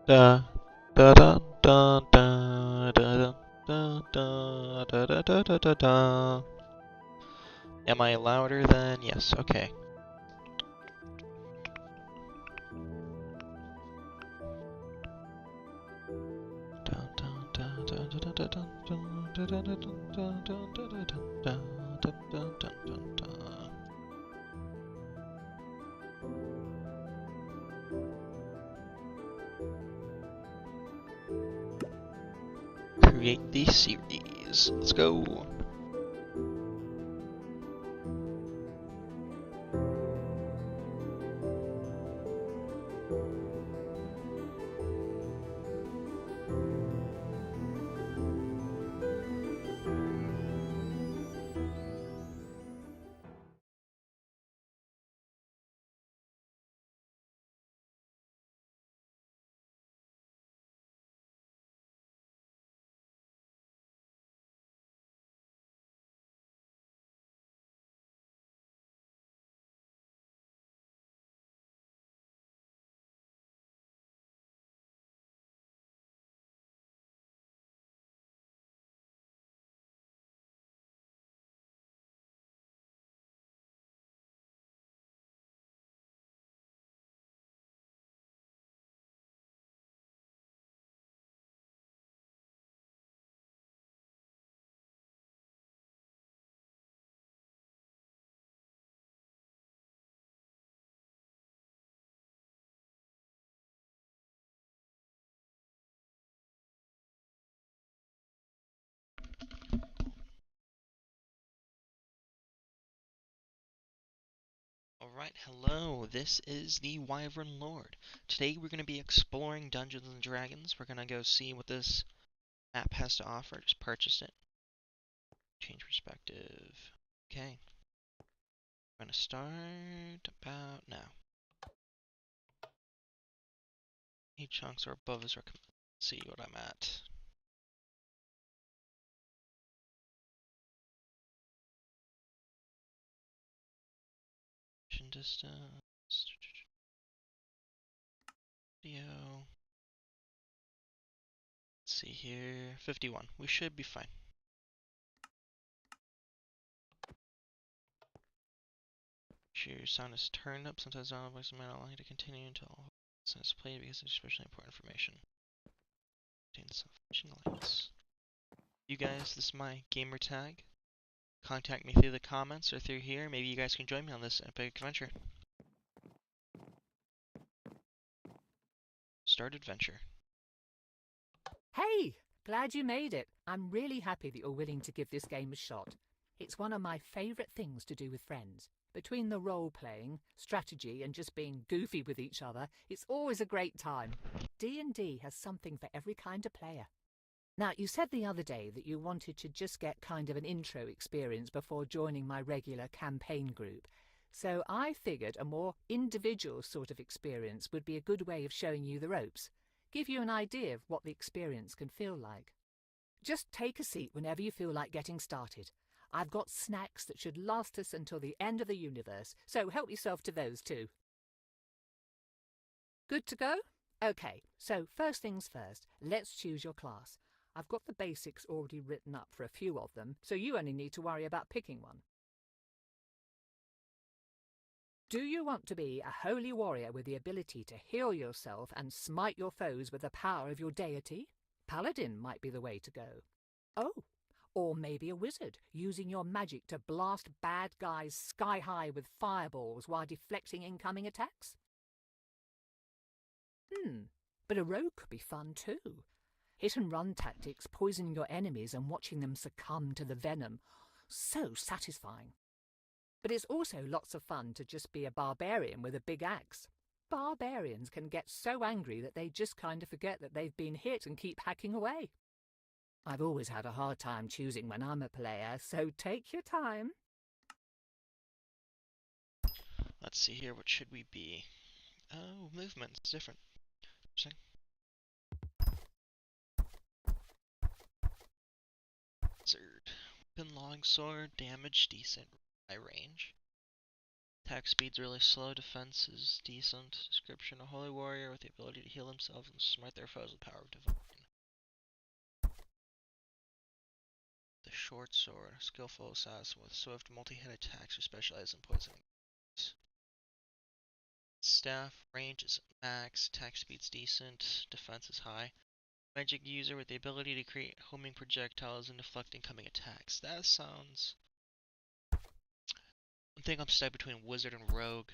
Da da da da da da da da da da da da da da. Am I louder than? Yes, okay. Create the series. Let's go. Alright, hello, this is the Wyvern Lord. Today we're going to be exploring Dungeons & Dragons. We're going to go see what this app has to offer. Just purchased it. Change perspective. Okay. We're going to start about now. 8 chunks or above is recommended. Let's see what I'm at. Mission distance. Video. Let's see here. 51. We should be fine. Sure, your sound is turned up. Sometimes sound voice may not allow you to continue until it's played because it's especially important information. Contains sufficient links. You guys, this is my gamer tag. Contact me through the comments or through here. Maybe you guys can join me on this epic adventure. Start adventure. Hey! Glad you made it. I'm really happy that you're willing to give this game a shot. It's one of my favourite things to do with friends. Between the role-playing, strategy and just being goofy with each other, it's always a great time. D&D has something for every kind of player. Now, you said the other day that you wanted to just get kind of an intro experience before joining my regular campaign group. So I figured a more individual sort of experience would be a good way of showing you the ropes. Give you an idea of what the experience can feel like. Just take a seat whenever you feel like getting started. I've got snacks that should last us until the end of the universe, so help yourself to those too. Good to go? Okay, so first things first, let's choose your class. I've got the basics already written up for a few of them, so you only need to worry about picking one. Do you want to be a holy warrior with the ability to heal yourself and smite your foes with the power of your deity? Paladin might be the way to go. Oh, or maybe a wizard, using your magic to blast bad guys sky high with fireballs while deflecting incoming attacks? But a rogue could be fun too. Hit-and-run tactics, poisoning your enemies and watching them succumb to the venom. So satisfying. But it's also lots of fun to just be a barbarian with a big axe. Barbarians can get so angry that they just kind of forget that they've been hit and keep hacking away. I've always had a hard time choosing when I'm a player, so take your time. Let's see here, what should we be? Oh, movement, it's different. Wizard. Weapon, longsword, damage decent, high range. Attack speed's really slow, defense is decent. description: a holy warrior with the ability to heal themselves and smite their foes with the power of divine. The short sword, a skillful assassin with swift multi-hit attacks who specialize in poisoning. Staff, range is max, attack speed's decent, defense is high. Magic user with the ability to create homing projectiles and deflect incoming attacks. That sounds... I think I'm stuck between wizard and rogue.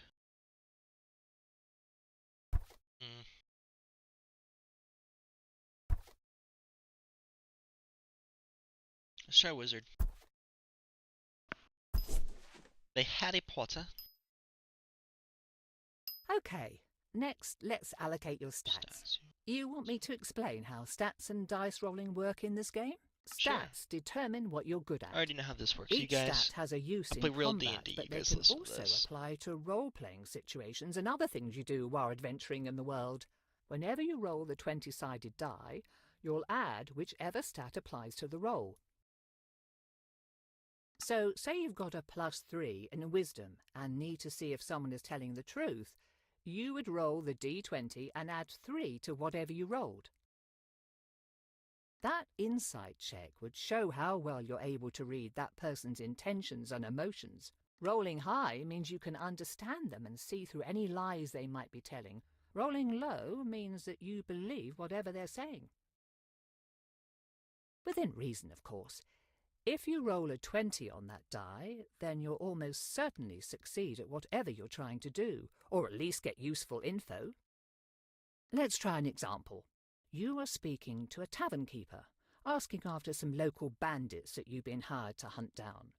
Let's try wizard. They Harry Potter. Okay, next let's allocate your stats. You want me to explain how stats and dice rolling work in this game? Sure. Stats determine what you're good at. I already know how this works. Each you guys stat has a use play in real combat, D&D. but You they guys can listen to also this. apply to role-playing situations and other things you do while adventuring in the world. Whenever you roll the 20-sided die, you'll add whichever stat applies to the roll. So, say you've got a +3 in wisdom and need to see if someone is telling the truth, you would roll the d20 and add 3 to whatever you rolled. That insight check would show how well you're able to read that person's intentions and emotions. Rolling high means you can understand them and see through any lies they might be telling. Rolling low means that you believe whatever they're saying. Within reason, of course. If you roll a 20 on that die, then you'll almost certainly succeed at whatever you're trying to do, or at least get useful info. Let's try an example. You are speaking to a tavern keeper, asking after some local bandits that you've been hired to hunt down.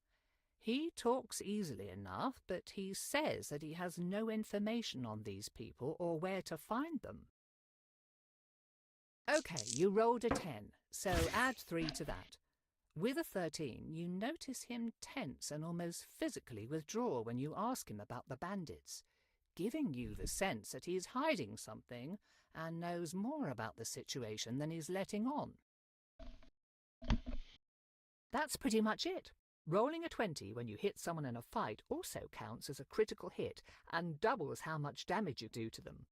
He talks easily enough, but he says that he has no information on these people or where to find them. Okay, you rolled a 10, so add 3 to that. With a 13, you notice him tense and almost physically withdraw when you ask him about the bandits, giving you the sense that he is hiding something and knows more about the situation than he's letting on. That's pretty much it. Rolling a 20 when you hit someone in a fight also counts as a critical hit and doubles how much damage you do to them.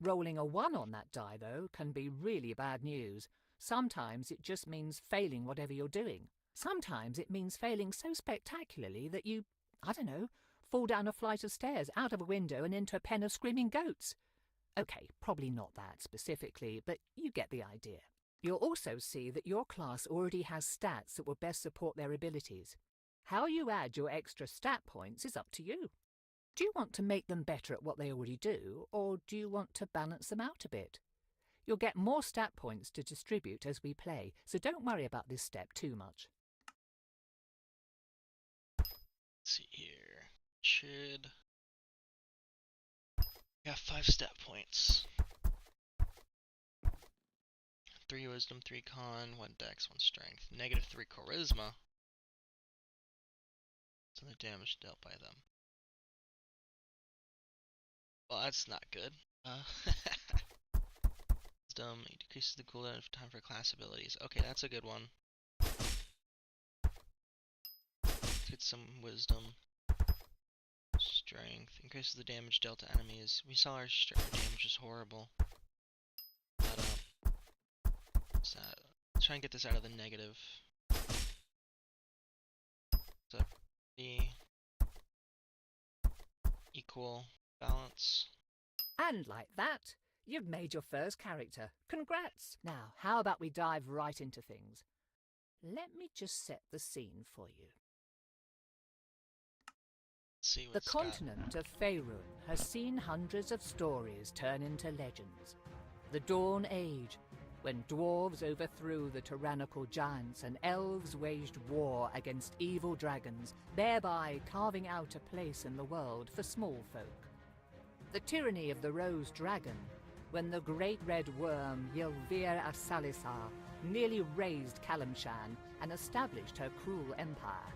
Rolling a 1 on that die, though, can be really bad news. Sometimes it just means failing whatever you're doing. Sometimes it means failing so spectacularly that you, fall down a flight of stairs, out of a window and into a pen of screaming goats. Okay, probably not that specifically, but you get the idea. You'll also see that your class already has stats that will best support their abilities. How you add your extra stat points is up to you. Do you want to make them better at what they already do, or do you want to balance them out a bit? You'll get more stat points to distribute as we play, so don't worry about this step too much. Let's see here. Should... got 5 stat points. 3 wisdom, 3 con, 1 dex, 1 strength. -3 charisma. So the damage dealt by them. Well, that's not good. Wisdom, it decreases the cooldown of time for class abilities. Okay, that's a good one. Let's get some wisdom. Strength, increases the damage dealt to enemies. We saw our damage is horrible. What's that? Let's try and get this out of the negative. So, the equal balance. And like that, you've made your first character. Congrats! Now, how about we dive right into things? Let me just set the scene for you. See The continent of Faerun has seen hundreds of stories turn into legends. The Dawn Age, when dwarves overthrew the tyrannical giants and elves waged war against evil dragons, thereby carving out a place in the world for small folk. The tyranny of the Rose Dragon, when the great red worm Ylvir Asalisar nearly razed Kalimshan and established her cruel empire.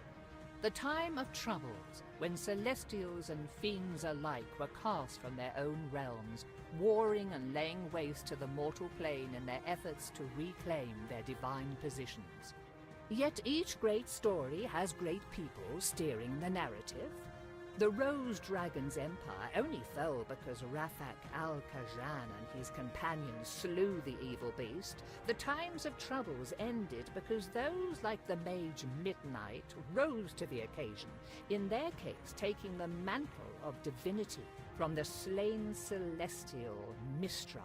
The time of troubles, when celestials and fiends alike were cast from their own realms, warring and laying waste to the mortal plane in their efforts to reclaim their divine positions. Yet each great story has great people steering the narrative. The Rose Dragon's empire only fell because Rafak al-Khajan and his companions slew the evil beast. The times of troubles ended because those like the mage Midnight rose to the occasion, in their case taking the mantle of divinity from the slain celestial Mistra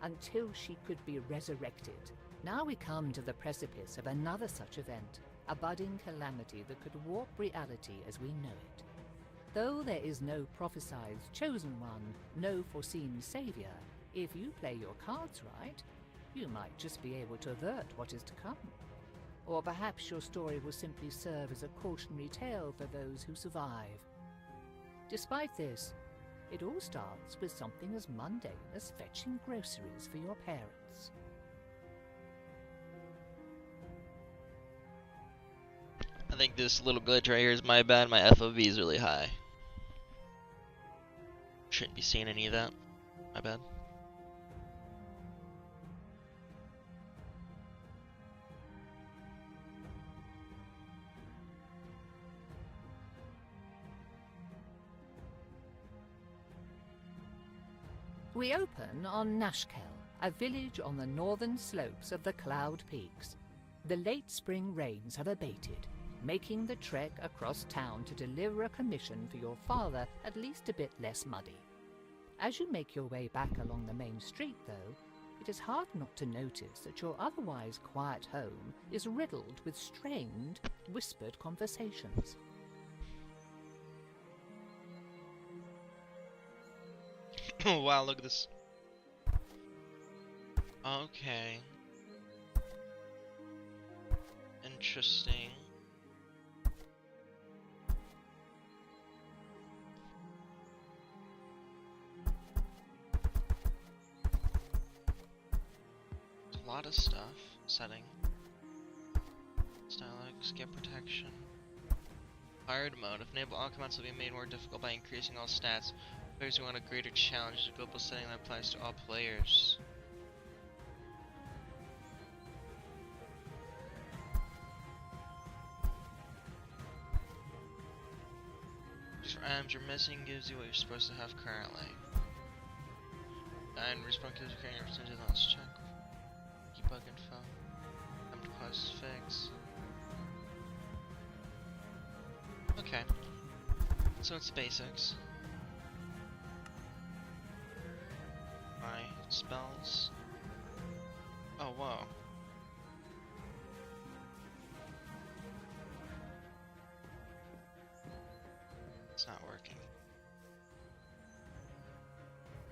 until she could be resurrected. Now we come to the precipice of another such event, a budding calamity that could warp reality as we know it. Though there is no prophesied chosen one, no foreseen savior, if you play your cards right, you might just be able to avert what is to come. Or perhaps your story will simply serve as a cautionary tale for those who survive. Despite this, it all starts with something as mundane as fetching groceries for your parents. I think this little glitch right here is my bad. My FOV is really high. Shouldn't be seeing any of that. My bad. We open on Nashkel, a village on the northern slopes of the Cloud Peaks. The late spring rains have abated, making the trek across town to deliver a commission for your father at least a bit less muddy. As you make your way back along the main street, though, it is hard not to notice that your otherwise quiet home is riddled with strained, whispered conversations. Oh wow, look at this. Okay. Interesting. A lot of stuff. Setting. Stylex, get protection. Hard mode. If enabled, all commands will be made more difficult by increasing all stats. Players who want a greater challenge is a global setting that applies to all players. Just for items you're missing gives you what you're supposed to have currently. And respawn kills you currently represented on this check. Bug info. Come to quest fix. Okay. So it's basics. My spells. Oh whoa. It's not working.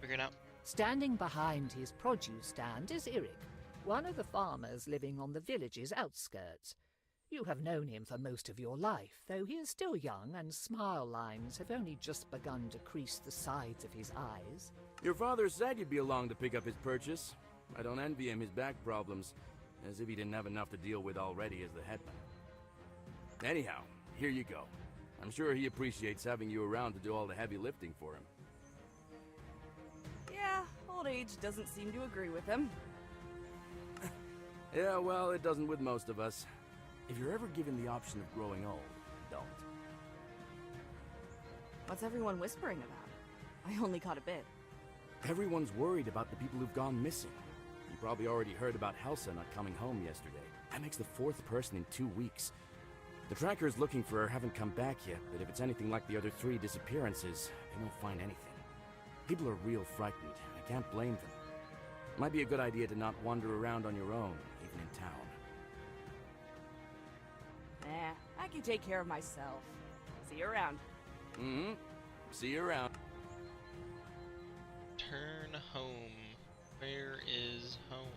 Figure it out. Standing behind his produce stand is Irik, one of the farmers living on the village's outskirts. You have known him for most of your life, though he is still young and smile lines have only just begun to crease the sides of his eyes. Your father said you'd be along to pick up his purchase. I don't envy him his back problems, as if he didn't have enough to deal with already as the headman. Anyhow, here you go. I'm sure he appreciates having you around to do all the heavy lifting for him. Yeah, old age doesn't seem to agree with him. Yeah, well, it doesn't with most of us. If you're ever given the option of growing old, don't. What's everyone whispering about? I only caught a bit. Everyone's worried about the people who've gone missing. You probably already heard about Helsa not coming home yesterday. That makes the 4th person in 2 weeks. The trackers looking for her haven't come back yet, but if it's anything like the other 3 disappearances, they won't find anything. People are real frightened. I can't blame them. Might be a good idea to not wander around on your own, even in town. Nah, I can take care of myself. See you around. Mm-hmm. See you around. Turn home. Where is home?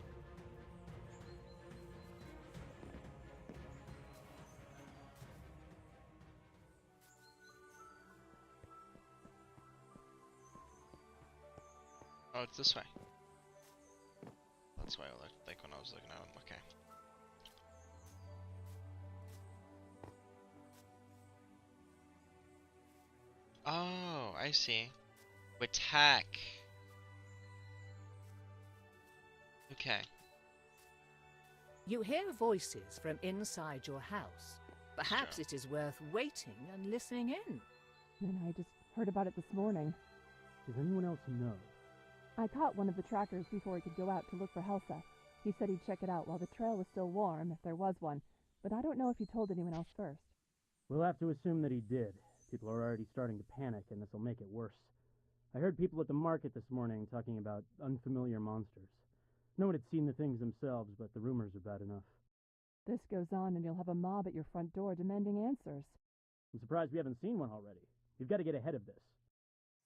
Oh, it's this way. That's why I looked like when I was looking at him. Okay. Oh, I see. Attack. Okay. You hear voices from inside your house. Perhaps Sure. it is worth waiting and listening in. And I just heard about it this morning. Does anyone else know? I caught one of the trackers before he could go out to look for Helsa. He said he'd check it out while the trail was still warm, if there was one, but I don't know if he told anyone else first. We'll have to assume that he did. People are already starting to panic, and this'll make it worse. I heard people at the market this morning talking about unfamiliar monsters. No one had seen the things themselves, but the rumors are bad enough. This goes on and you'll have a mob at your front door demanding answers. I'm surprised we haven't seen one already. We've got to get ahead of this.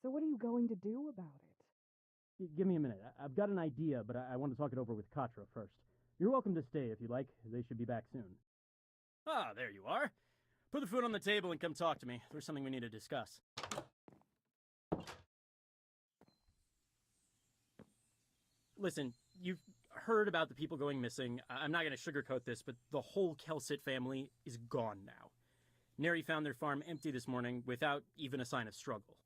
So what are you going to do about it? Give me a minute. I've got an idea, but I want to talk it over with Katra first. You're welcome to stay if you like. They should be back soon. Ah, there you are. Put the food on the table and come talk to me. There's something we need to discuss. Listen, you've heard about the people going missing. I'm not going to sugarcoat this, but the whole Kelsit family is gone now. Neri found their farm empty this morning without even a sign of struggle.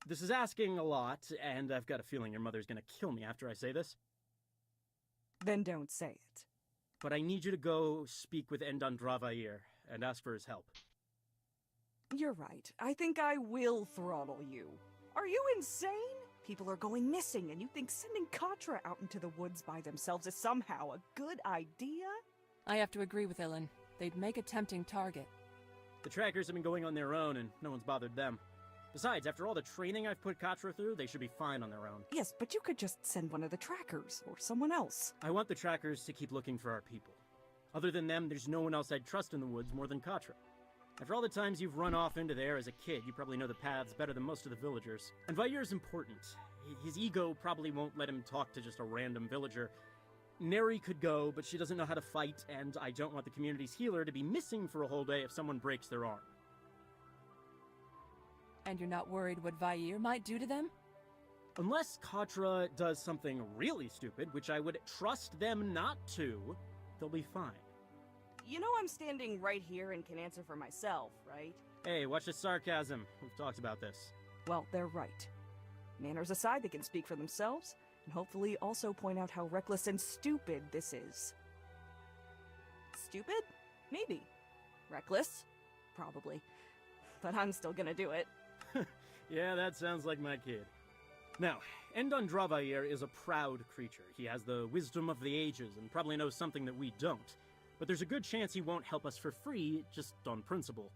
This is asking a lot, and I've got a feeling your mother's going to kill me after I say this. Then don't say it. But I need you to go speak with Endan Dravair and ask for his help. You're right. I think I will throttle you. Are you insane? People are going missing, and you think sending Katra out into the woods by themselves is somehow a good idea? I have to agree with Ilan. They'd make a tempting target. The trackers have been going on their own, and no one's bothered them. Besides, after all the training I've put Katra through, they should be fine on their own. Yes, but you could just send one of the trackers, or someone else. I want the trackers to keep looking for our people. Other than them, there's no one else I'd trust in the woods more than Katra. After all the times you've run off into there as a kid, you probably know the paths better than most of the villagers. And Vair's important. His ego probably won't let him talk to just a random villager. Neri could go, but she doesn't know how to fight, and I don't want the community's healer to be missing for a whole day if someone breaks their arm. And you're not worried what Vair might do to them? Unless Katra does something really stupid, which I would trust them not to, they'll be fine. You know I'm standing right here and can answer for myself, right? Hey, watch the sarcasm. We've talked about this. Well, they're right. Manners aside, they can speak for themselves, and hopefully also point out how reckless and stupid this is. Stupid? Maybe. Reckless? Probably. But I'm still gonna do it. Yeah, that sounds like my kid. Now, Endan Dravair is a proud creature. He has the wisdom of the ages and probably knows something that we don't. But there's a good chance he won't help us for free, just on principle.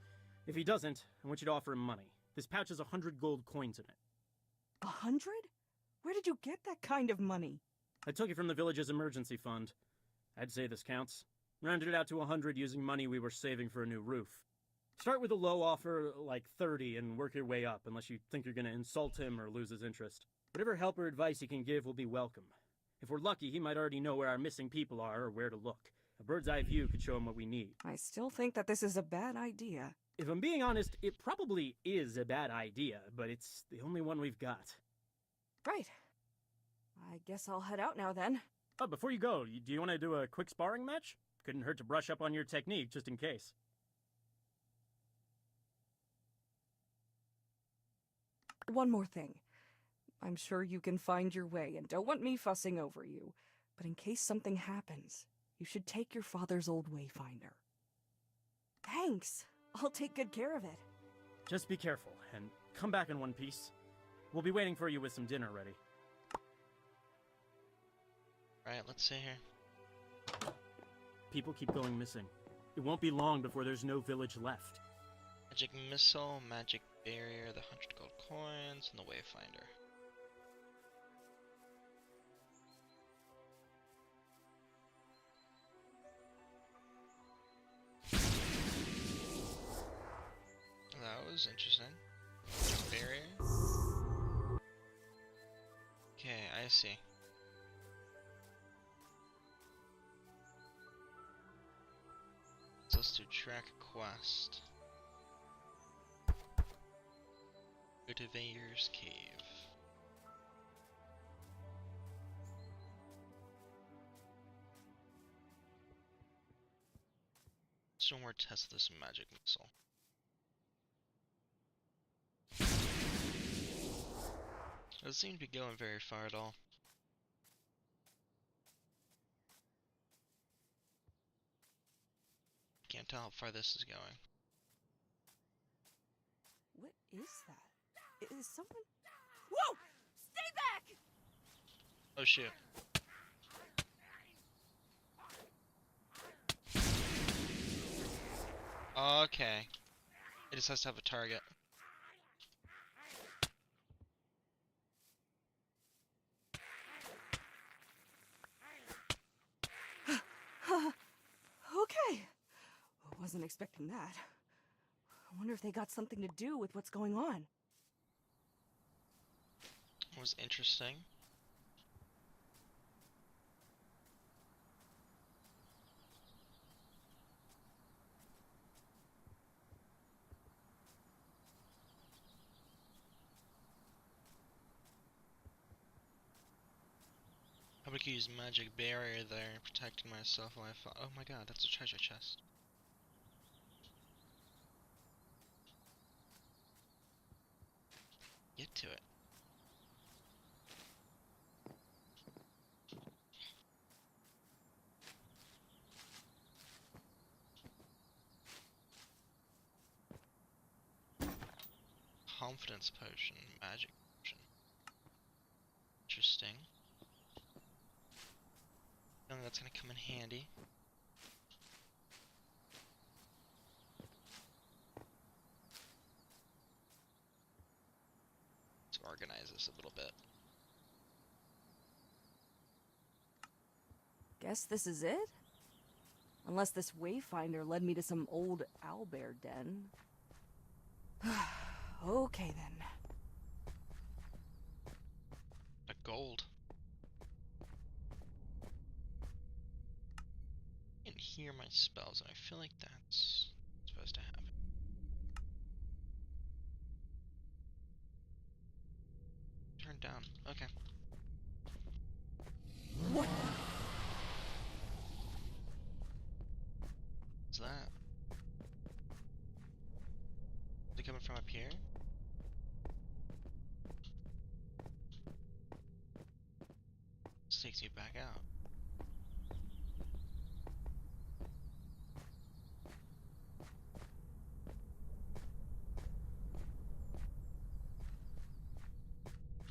If he doesn't, I want you to offer him money. This pouch has 100 gold coins in it. 100? Where did you get that kind of money? I took it from the village's emergency fund. I'd say this counts. Rounded it out to 100 using money we were saving for a new roof. Start with a low offer, like 30, and work your way up, unless you think you're gonna insult him or lose his interest. Whatever help or advice he can give will be welcome. If we're lucky, he might already know where our missing people are or where to look. A bird's eye view could show him what we need. I still think that this is a bad idea. If I'm being honest, it probably is a bad idea, but it's the only one we've got. Right. I guess I'll head out now then. Oh, before you go, do you want to do a quick sparring match? Couldn't hurt to brush up on your technique, just in case. One more thing. I'm sure you can find your way and don't want me fussing over you, but in case something happens, you should take your father's old wayfinder. Thanks. I'll take good care of it. Just be careful, and come back in one piece. We'll be waiting for you with some dinner ready. Alright, let's see here. People keep going missing. It won't be long before there's no village left. Magic missile, magic barrier, the 100 gold coins, and the wayfinder. That was interesting. Barrier. Okay, I see. So let's do track quest. Go to Vair's cave. Let's do one more test of this magic missile. Doesn't seem to be going very far at all. Can't tell how far this is going. What is that? Is someone... Whoa! Stay back! Oh shoot. Okay. It just has to have a target. Okay. Wasn't expecting that. I wonder if they got something to do with what's going on. It was interesting. I could use magic barrier there, protecting myself while I fall. Oh my god, that's a treasure chest. Get to it. Confidence potion, magic potion. Interesting. I think that's gonna come in handy. Let's organize this a little bit. Guess this is it? Unless this wayfinder led me to some old owlbear den. Okay then. A gold. I can hear my spells, and I feel like that's supposed to happen. Turned down. Okay. What? What's that? Is it coming from up here? This takes you back out.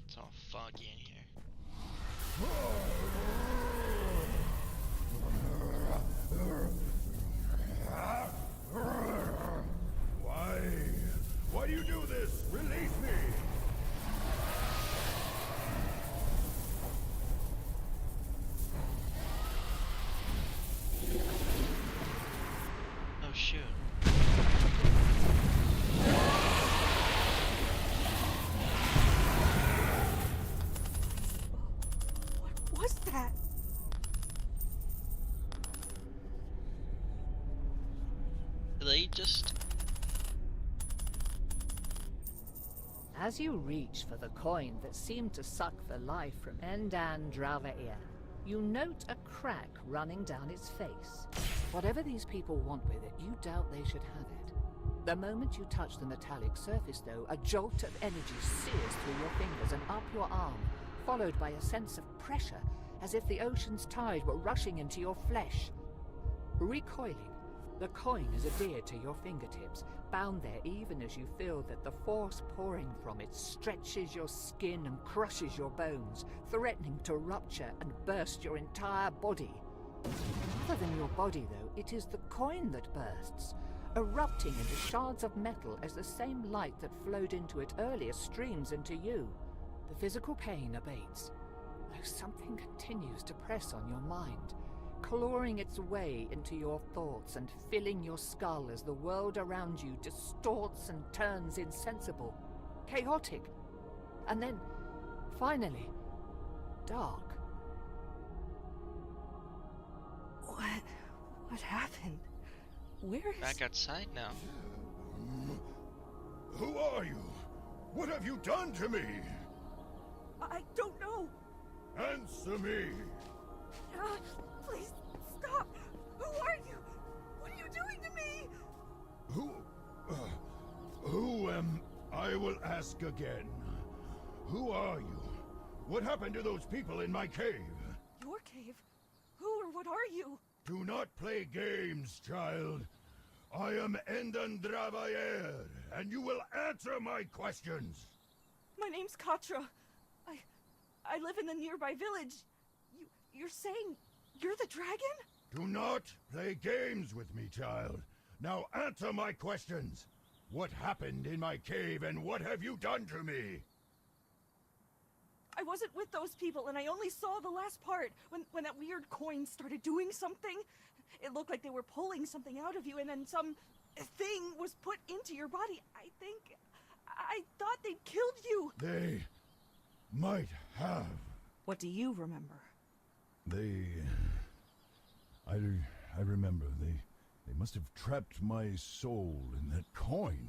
It's all foggy in here. Why do you do this? Release me! Oh shoot. What was that? They just... As you reach for the coin that seemed to suck the life from Endan Dravair, you note a crack running down its face. Whatever these people want with it, you doubt they should have it. The moment you touch the metallic surface, though, a jolt of energy sears through your fingers and up your arm, followed by a sense of pressure, as if the ocean's tide were rushing into your flesh. Recoiling, the coin is adhered to your fingertips, bound there even as you feel that the force pouring from it stretches your skin and crushes your bones, threatening to rupture and burst your entire body. Rather than your body, though, it is the coin that bursts, erupting into shards of metal as the same light that flowed into it earlier streams into you. The physical pain abates, though something continues to press on your mind, clawing its way into your thoughts and filling your skull as the world around you distorts and turns insensible, chaotic, and then, finally, dark. What happened? Where is... back outside now. Who are you? What have you done to me? I don't know. Answer me! Please, stop! Who are you? What are you doing to me? Who am... I will ask again. Who are you? What happened to those people in my cave? Your cave? Who or what are you? Do not play games, child. I am Endon Dravayer, and you will answer my questions. My name's Katra. I live in the nearby village. You're saying you're the dragon? Do not play games with me, child. Now answer my questions. What happened in my cave, and what have you done to me? I wasn't with those people, and I only saw the last part, when that weird coin started doing something. It looked like they were pulling something out of you, and then some thing was put into your body. I thought they'd killed you. They might have. What do you remember? I remember. They must have trapped my soul in that coin.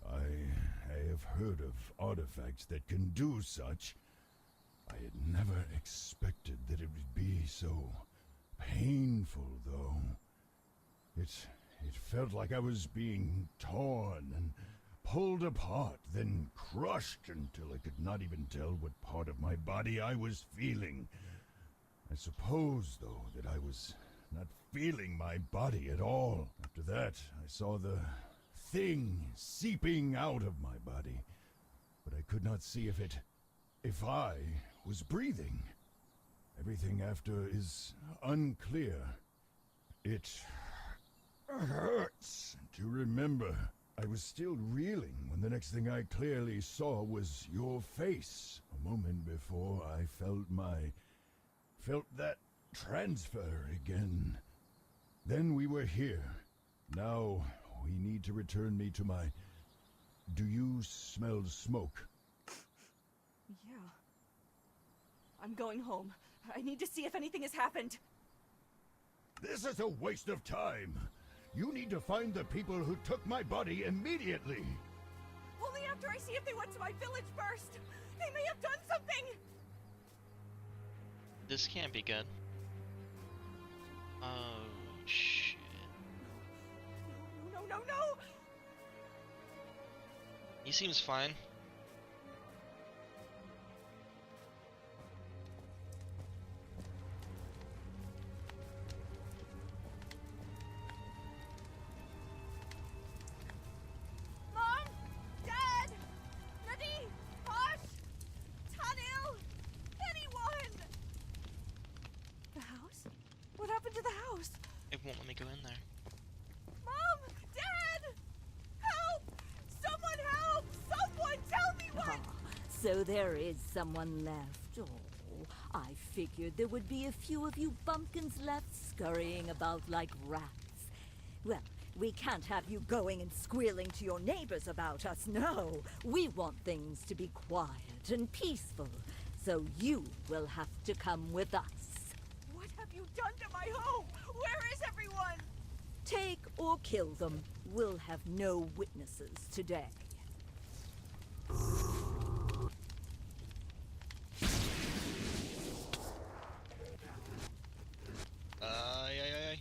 I have heard of artifacts that can do such. I had never expected that it would be so painful, though. It felt like I was being torn and pulled apart, then crushed until I could not even tell what part of my body I was feeling. I suppose, though, that I was not feeling my body at all. After that, I saw the thing seeping out of my body, but I could not see if I was breathing. Everything after is unclear. It hurts to remember. I was still reeling when the next thing I clearly saw was your face. A moment before I felt that transfer again. Then we were here. Now we need to return me to my... Do you smell smoke? Yeah. I'm going home. I need to see if anything has happened. This is a waste of time. You need to find the people who took my body immediately. Only after I see if they went to my village first. They may have done something. This can't be good. Oh, shit. No. He seems fine. Mom! Dad! Nadi! Posh! Tanil! Anyone! The house? What happened to the house? It won't let me go in there. Mom! Dad! Help! Someone help! Someone tell me what! So there is someone left. Oh, I figured there would be a few of you bumpkins left scurrying about like rats. Well, we can't have you going and squealing to your neighbors about us, no. We want things to be quiet and peaceful, so you will have to come with us. What have you done to my home? Where is everyone? Take or kill them. We'll have no witnesses today. Ay.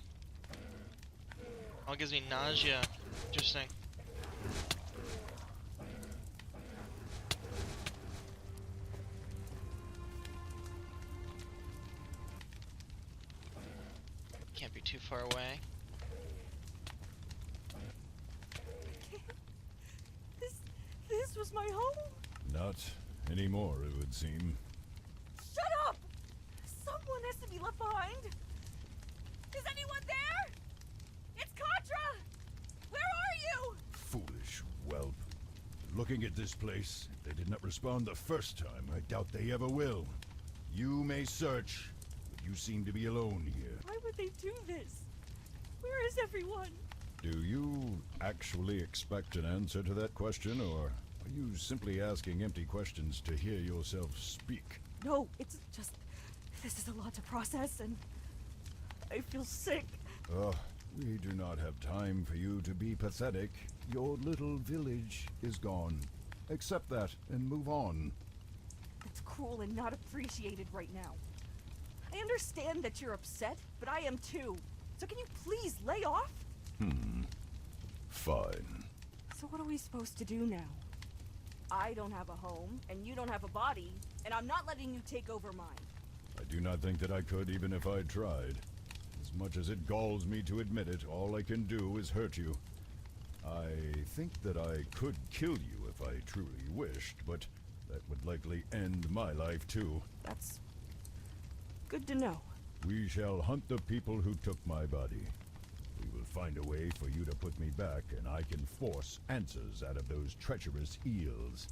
All gives me nausea. Interesting. Can't be too far away. This was my home? Not anymore, it would seem. Shut up! Someone has to be left behind. Is anyone there? It's Katra! Where are you? Foolish whelp. Looking at this place, if they did not respond the first time, I doubt they ever will. You may search, but you seem to be alone here. Why would they do this? Where is everyone? Do you actually expect an answer to that question, or are you simply asking empty questions to hear yourself speak? No, it's just... This is a lot to process, and... I feel sick. We do not have time for you to be pathetic. Your little village is gone. Accept that and move on. That's cruel and not appreciated right now. I understand that you're upset, but I am too. So can you please lay off? Fine. So what are we supposed to do now? I don't have a home, and you don't have a body, and I'm not letting you take over mine. I do not think that I could even if I tried. As much as it galls me to admit it, all I can do is hurt you. I think that I could kill you if I truly wished, but that would likely end my life too. That's good to know. We shall hunt the people who took my body. We will find a way for you to put me back, and I can force answers out of those treacherous eels.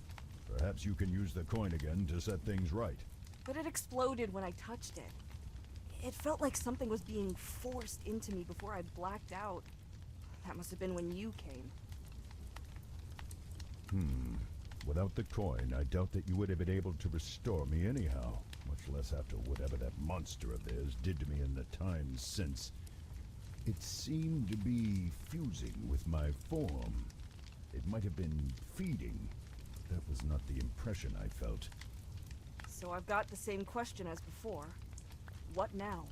Perhaps you can use the coin again to set things right. But it exploded when I touched it. It felt like something was being forced into me before I blacked out. That must have been when you came. Without the coin, I doubt that you would have been able to restore me anyhow, much less after whatever that monster of theirs did to me in the time since. It seemed to be fusing with my form. It might have been feeding, but that was not the impression I felt. So I've got the same question as before. What now?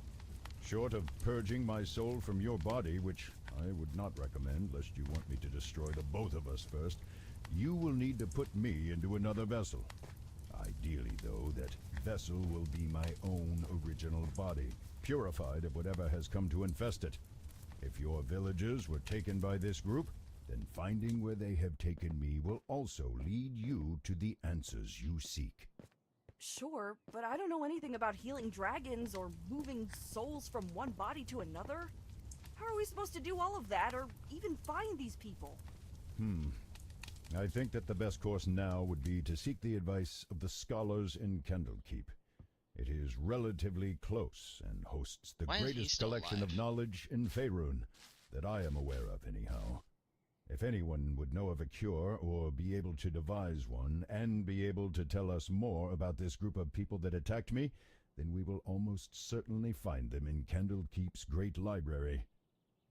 Short of purging my soul from your body, which I would not recommend lest you want me to destroy the both of us first, you will need to put me into another vessel. Ideally, though, that vessel will be my own original body, purified of whatever has come to infest it. If your villagers were taken by this group, then finding where they have taken me will also lead you to the answers you seek. Sure, but I don't know anything about healing dragons or moving souls from one body to another. How are we supposed to do all of that, or even find these people? I think that the best course now would be to seek the advice of the scholars in Candlekeep. It is relatively close and hosts the Why is he greatest still collection alive? of knowledge in Faerun that I am aware of anyhow. If anyone would know of a cure or be able to devise one and be able to tell us more about this group of people that attacked me, then we will almost certainly find them in Candlekeep's great library.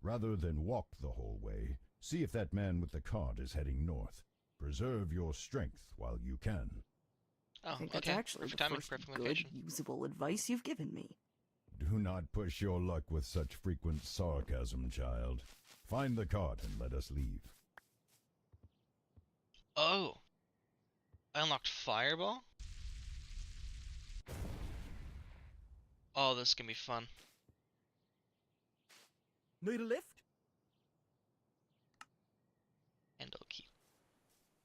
Rather than walk the whole way, see if that man with the cart is heading north. Preserve your strength while you can. Oh, I think okay. that's actually Perfect the timing, first perfect good, location. usable advice you've given me. Do not push your luck with such frequent sarcasm, child. Find the cart and let us leave. Oh! I unlocked Fireball? Oh, this is gonna be fun. Need a lift? Candlekeep.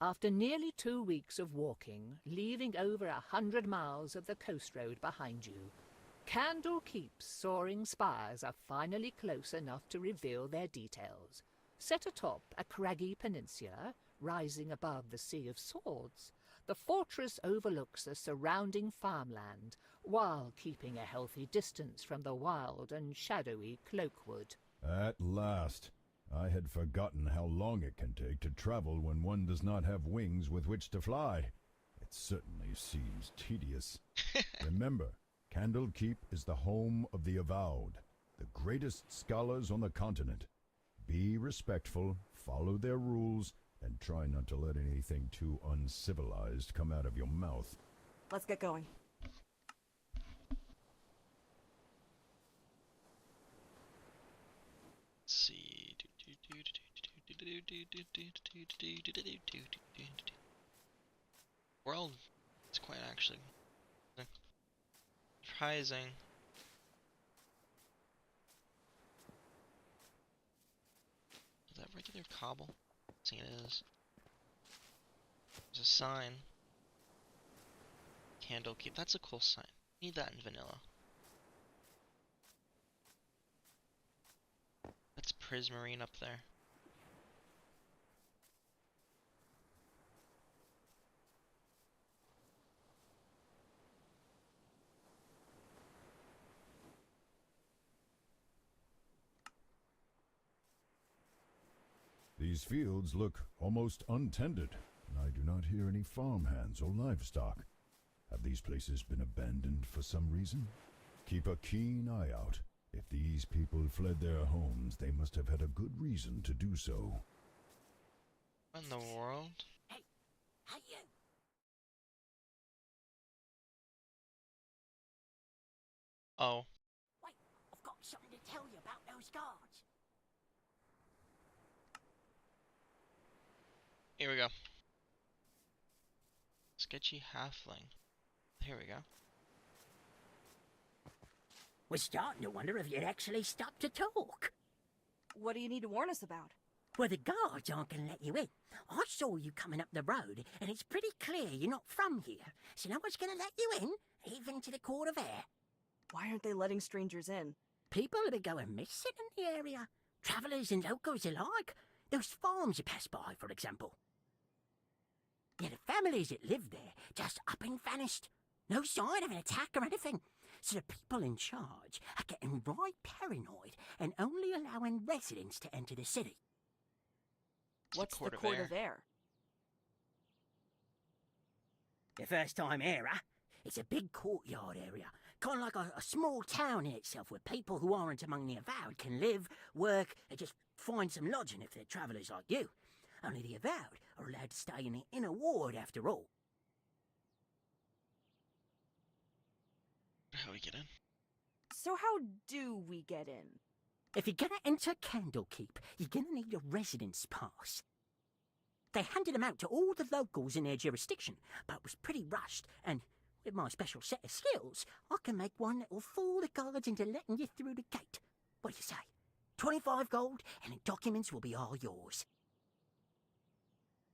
After nearly 2 weeks of walking, leaving over 100 miles of the coast road behind you, Candlekeep's soaring spires are finally close enough to reveal their details. Set atop a craggy peninsula, rising above the Sea of Swords, the fortress overlooks the surrounding farmland, while keeping a healthy distance from the wild and shadowy Cloakwood. At last. I had forgotten how long it can take to travel when one does not have wings with which to fly. It certainly seems tedious. Remember, Candlekeep is the home of the Avowed, the greatest scholars on the continent. Be respectful, follow their rules, and try not to let anything too uncivilized come out of your mouth. Let's get going. Let's see. World is quite actually surprising. Is that regular cobble? I think it is. There's a sign. Candlekeep. That's a cool sign. Need that in vanilla. That's Prismarine up there. These fields look almost untended, and I do not hear any farmhands or livestock. Have these places been abandoned for some reason? Keep a keen eye out. If these people fled their homes, they must have had a good reason to do so. What in the world? Hey, you! Oh. Wait, I've got something to tell you about those guards. Here we go. Sketchy halfling. Here we go. Was starting to wonder if you'd actually stop to talk. What do you need to warn us about? Well, the guards aren't going to let you in. I saw you coming up the road, and it's pretty clear you're not from here, so no one's going to let you in, even to the Court of Air. Why aren't they letting strangers in? People have been going missing in the area. Travellers and locals alike. Those farms you pass by, for example. Yeah, the families that lived there just up and vanished. No sign of an attack or anything. So the people in charge are getting right paranoid and only allowing residents to enter the city. What's the Court of Air? The first time era. It's a big courtyard area, kind of like a small town in itself where people who aren't among the avowed can live, work, and just find some lodging if they're travellers like you. Only the avowed are allowed to stay in the inner ward after all. How do we get in? So how do we get in? If you're gonna enter Candlekeep, you're gonna need a residence pass. They handed them out to all the locals in their jurisdiction, but it was pretty rushed, and with my special set of skills, I can make one that will fool the guards into letting you through the gate. What do you say? 25 gold, and the documents will be all yours.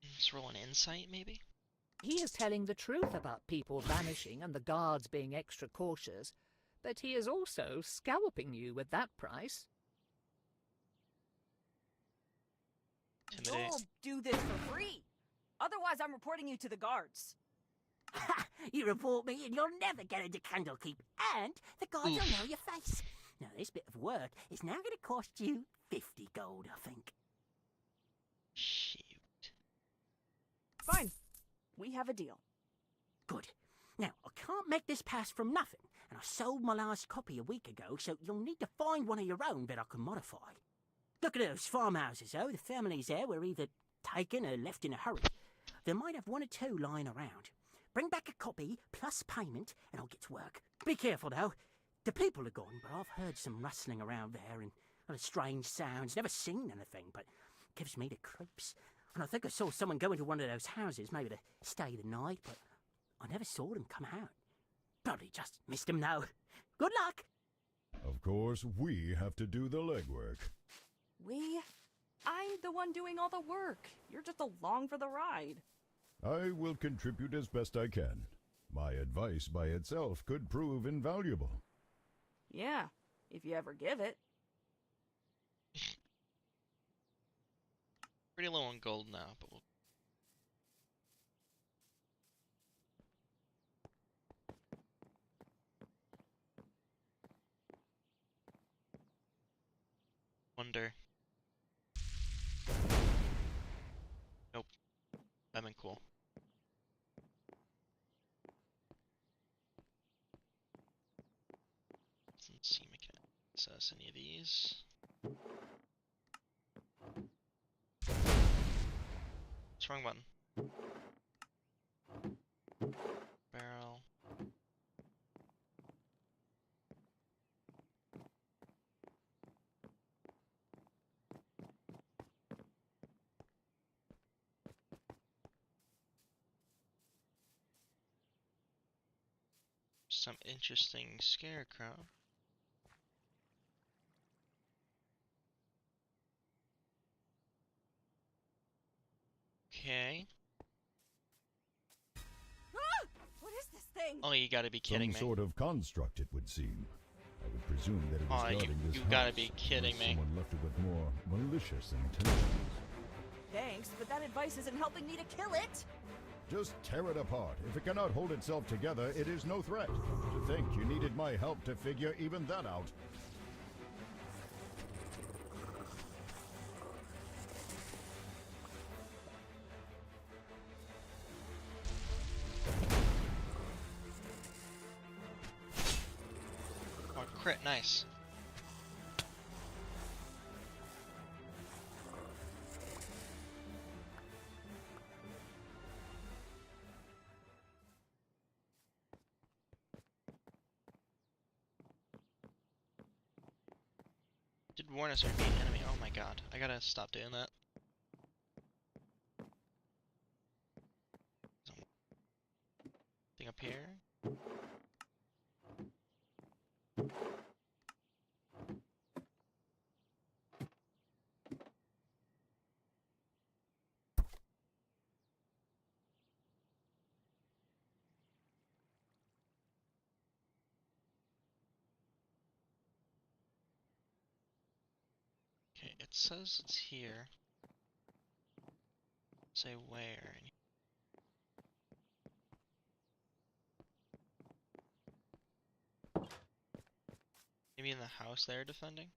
Let's roll an insight, maybe? He is telling the truth about people vanishing and the guards being extra cautious, but he is also scalping you with that price. Intimidate. You'll do this for free. Otherwise, I'm reporting you to the guards. Ha! You report me and you'll never get into Candlekeep, and the guards will know your face. Now, this bit of work is now going to cost you 50 gold, I think. Shoot. Fine. We have a deal. Good. Now, I can't make this pass from nothing, and I sold my last copy a week ago, so you'll need to find one of your own that I can modify. Look at those farmhouses, though. The families there were either taken or left in a hurry. They might have one or two lying around. Bring back a copy, plus payment, and I'll get to work. Be careful, though. The people are gone, but I've heard some rustling around there and other strange sounds. Never seen anything, but gives me the creeps. And I think I saw someone go into one of those houses, maybe to stay the night, but I never saw them come out. Probably just missed them, though. Good luck! Of course, we have to do the legwork. I'm the one doing all the work. You're just along for the ride. I will contribute as best I can. My advice by itself could prove invaluable. Yeah, if you ever give it. Pretty low on gold now, but we'll... Wonder. Nope. That'd been cool. Doesn't seem we can access any of these. What's wrong button? Barrel. Some interesting scarecrow. Okay. What is this thing? Oh, you gotta be kidding Some me. sort of construct, it would seem. I would presume that it is Oh, guarding this you house, gotta be kidding unless me. Someone left it with more malicious intentions. Thanks, but that advice isn't helping me to kill it. Just tear it apart. If it cannot hold itself together, it is no threat. To think you needed my help to figure even that out. Oh, crit, nice. Did warn us there'd be an enemy. Oh my god. I gotta stop doing that. Thing up here. It says it's here. Say where. Maybe in the house they're defending?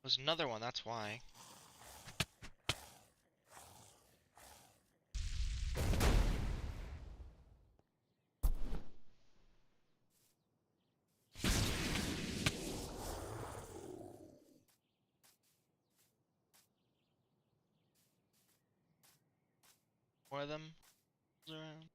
There's another one, that's why. More of them around.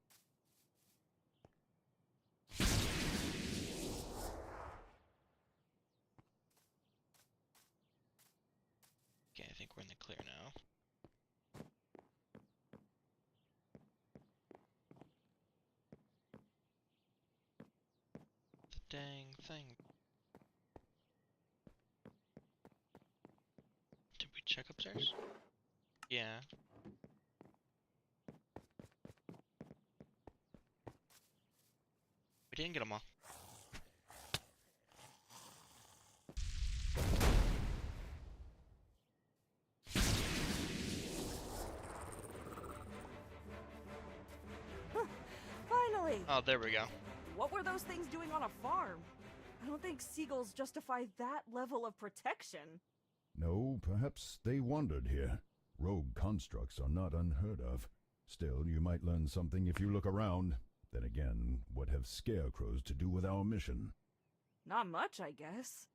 Okay, I think we're in the clear now. The dang thing. Did we check upstairs? Yeah. We didn't get them all. Finally! Oh, there we go. What were those things doing on a farm? I don't think seagulls justify that level of protection. No, perhaps they wandered here. Rogue constructs are not unheard of. Still, you might learn something if you look around. Then again, what have scarecrows to do with our mission? Not much, I guess.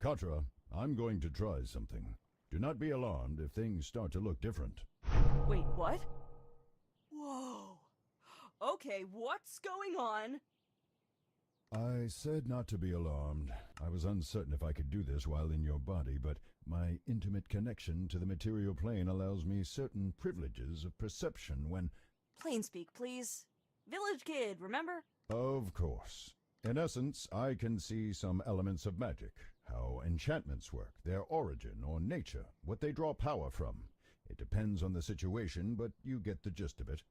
Katra, I'm going to try something. Do not be alarmed if things start to look different. Wait, what? Whoa. Okay, what's going on? I said not to be alarmed. I was uncertain if I could do this while in your body, but my intimate connection to the material plane allows me certain privileges of perception when... Plain speak, please. Village kid, remember? Of course. In essence, I can see some elements of magic, how enchantments work, their origin or nature, what they draw power from. It depends on the situation, but you get the gist of it.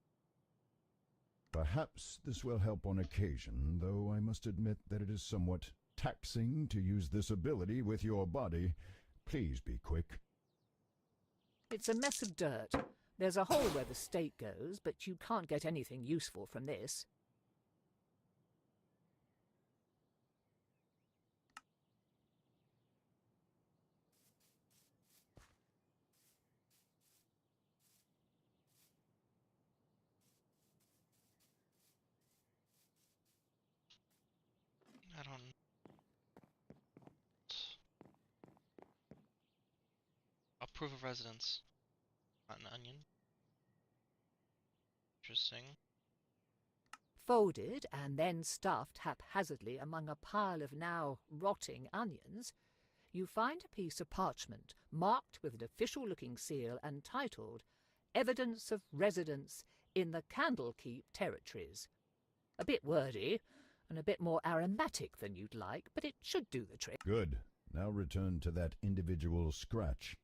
Perhaps this will help on occasion, though I must admit that it is somewhat taxing to use this ability with your body. Please be quick. It's a mess of dirt. There's a hole where the stake goes, but you can't get anything useful from this. I don't... A proof of residence. Not an onion. Interesting. Folded and then stuffed haphazardly among a pile of now rotting onions, you find a piece of parchment marked with an official-looking seal and titled Evidence of Residence in the Candlekeep Territories. A bit wordy, and a bit more aromatic than you'd like, but it should do the trick. Good. Now return to that individual Scratch.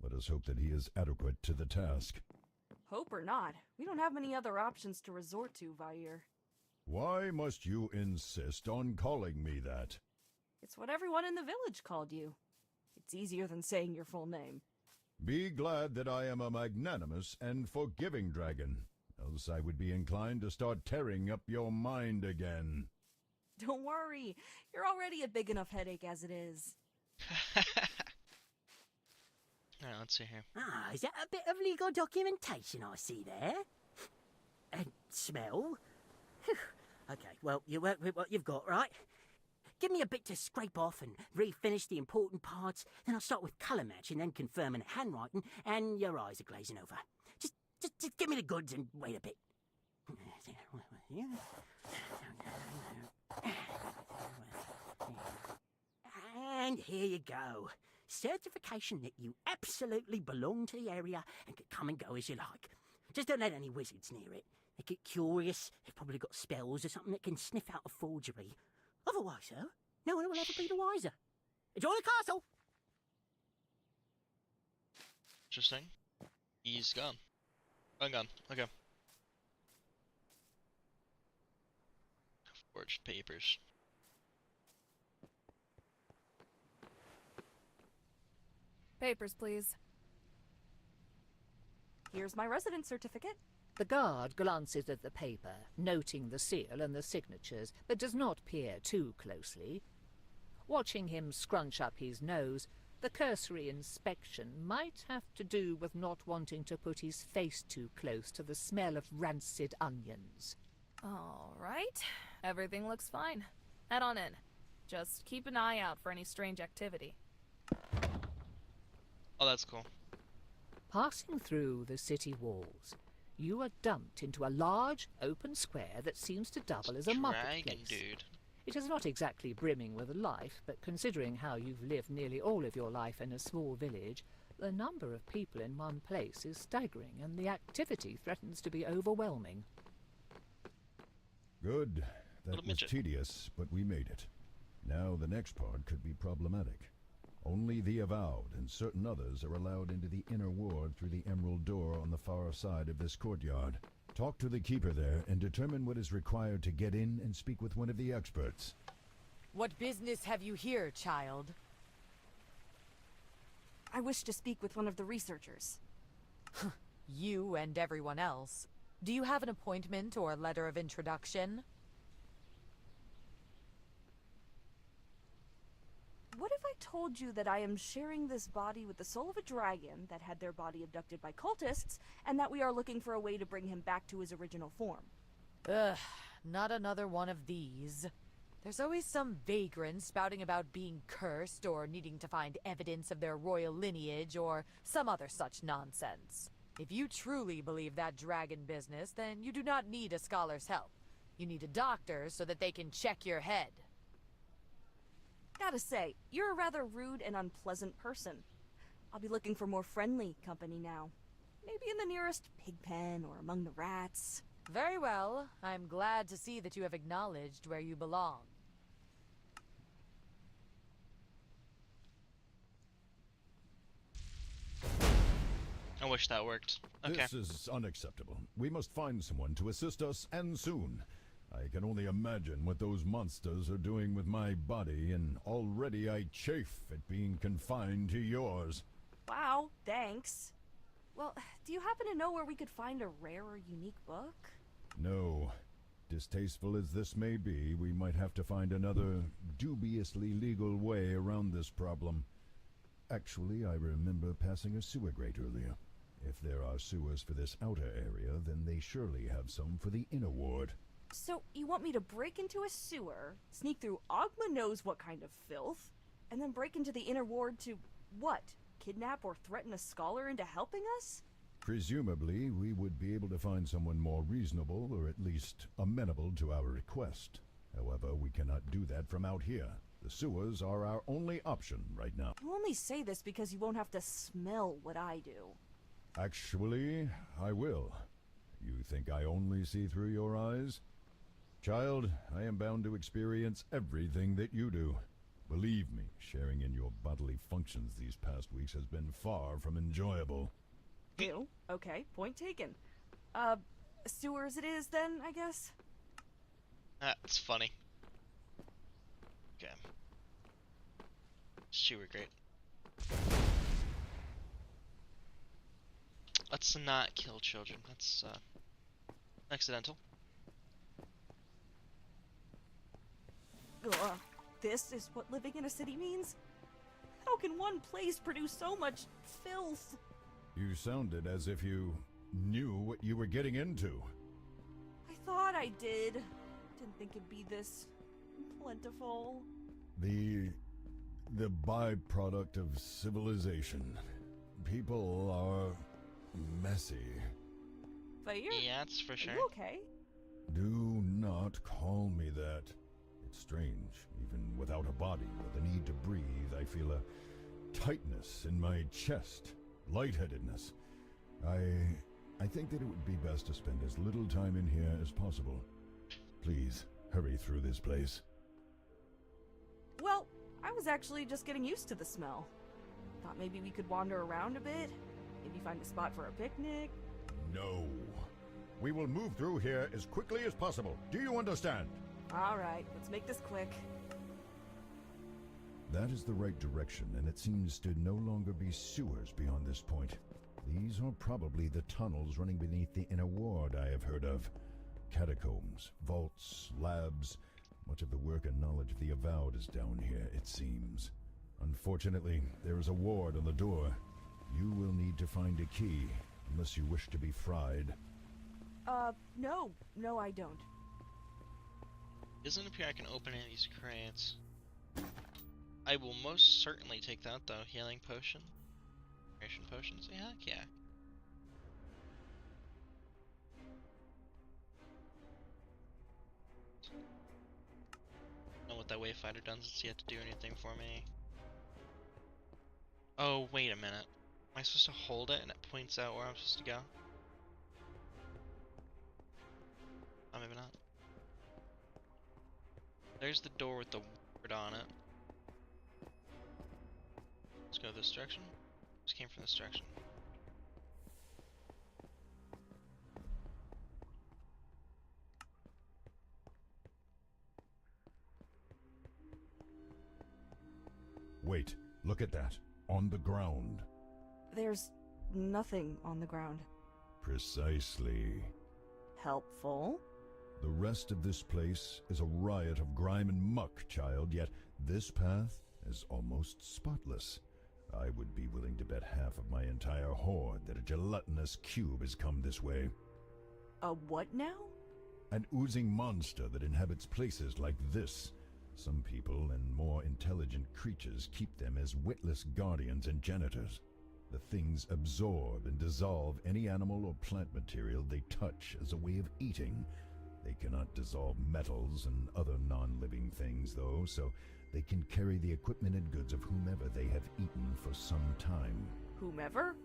Let us hope that he is adequate to the task. Hope or not, we don't have many other options to resort to, Vair. Why must you insist on calling me that? It's what everyone in the village called you. It's easier than saying your full name. Be glad that I am a magnanimous and forgiving dragon, else I would be inclined to start tearing up your mind again. Don't worry, you're already a big enough headache as it is. Alright, let's see here. Ah, is that a bit of legal documentation I see there? And smell? Phew. Okay, well, you work with what you've got, right? Give me a bit to scrape off and refinish the important parts, then I'll start with colour matching, then confirming handwriting, and your eyes are glazing over. Just give me the goods and wait a bit. And here you go. Certification that you absolutely belong to the area and can come and go as you like. Just don't let any wizards near it. They get curious, they've probably got spells or something that can sniff out a forgery. Otherwise, though, no one will ever be the wiser. Enjoy the castle! Interesting. He's gone. Gone. Okay. Forged papers. Papers, please. Here's my residence certificate. The guard glances at the paper, noting the seal and the signatures, but does not peer too closely. Watching him scrunch up his nose, the cursory inspection might have to do with not wanting to put his face too close to the smell of rancid onions. All right. Everything looks fine. Head on in. Just keep an eye out for any strange activity. Oh, that's cool. Passing through the city walls, you are dumped into a large, open square that seems to double as a marketplace. Dude. It is not exactly brimming with life, but considering how you've lived nearly all of your life in a small village, the number of people in one place is staggering, and the activity threatens to be overwhelming. Good. That Little was midget. tedious, but we made it. Now the next part could be problematic. Only the Avowed and certain others are allowed into the inner ward through the emerald door on the far side of this courtyard. Talk to the keeper there and determine what is required to get in and speak with one of the experts. What business have you here, child? I wish to speak with one of the researchers. You and everyone else. Do you have an appointment or a letter of introduction? What if I told you that I am sharing this body with the soul of a dragon that had their body abducted by cultists, and that we are looking for a way to bring him back to his original form? Ugh, not another one of these. There's always some vagrant spouting about being cursed or needing to find evidence of their royal lineage or some other such nonsense. If you truly believe that dragon business, then you do not need a scholar's help. You need a doctor so that they can check your head. Gotta say, you're a rather rude and unpleasant person. I'll be looking for more friendly company now. Maybe in the nearest pig pen or among the rats. Very well. I'm glad to see that you have acknowledged where you belong. I wish that worked. Okay. This is unacceptable. We must find someone to assist us, and soon. I can only imagine what those monsters are doing with my body, and already I chafe at being confined to yours. Wow, thanks. Well, do you happen to know where we could find a rare or unique book? No. Distasteful as this may be, we might have to find another dubiously legal way around this problem. Actually, I remember passing a sewer grate earlier. If there are sewers for this outer area, then they surely have some for the inner ward. So, you want me to break into a sewer, sneak through Ogma knows what kind of filth, and then break into the inner ward to, what, kidnap or threaten a scholar into helping us? Presumably, we would be able to find someone more reasonable, or at least amenable to our request. However, we cannot do that from out here. The sewers are our only option right now. You only say this because you won't have to smell what I do. Actually, I will. You think I only see through your eyes? Child, I am bound to experience everything that you do. Believe me, sharing in your bodily functions these past weeks has been far from enjoyable. Ew. Okay, point taken. Sewers it is then, I guess? That's funny. Okay. Sewer grate. Let's not kill children. That's, accidental. Ugh, this is what living in a city means? How can one place produce so much filth? You sounded as if you knew what you were getting into. I thought I did. Didn't think it'd be this plentiful. The byproduct of civilization. People are messy. But Yeah, that's for sure. Are you okay? Do not call me that. It's strange. Even without a body or the need to breathe, I feel a tightness in my chest. Lightheadedness. I think that it would be best to spend as little time in here as possible. Please, hurry through this place. Well, I was actually just getting used to the smell. Thought maybe we could wander around a bit. Maybe find a spot for a picnic. No. We will move through here as quickly as possible. Do you understand? Alright, let's make this quick. That is the right direction, and it seems to no longer be sewers beyond this point. These are probably the tunnels running beneath the inner ward I have heard of. Catacombs, vaults, labs. Much of the work and knowledge of the Avowed is down here, it seems. Unfortunately, there is a ward on the door. You will need to find a key, unless you wish to be fried. No, I don't. Doesn't appear I can open any of these crates. I will most certainly take that though. Healing potion. Regeneration potions. Yeah, heck yeah. Know what that wayfinder does. It's yet to do anything for me. Oh, wait a minute. Am I supposed to hold it and it points out where I'm supposed to go? Oh, maybe not. There's the door with the word on it. Let's go this direction. Just came from this direction. Wait, look at that. On the ground. There's nothing on the ground. Precisely. Helpful? The rest of this place is a riot of grime and muck, child, yet this path is almost spotless. I would be willing to bet half of my entire horde that a gelatinous cube has come this way. A what now? An oozing monster that inhabits places like this. Some people and more intelligent creatures keep them as witless guardians and janitors. The things absorb and dissolve any animal or plant material they touch as a way of eating. They cannot dissolve metals and other non-living things, though, so they can carry the equipment and goods of whomever they have eaten for some time. Whomever?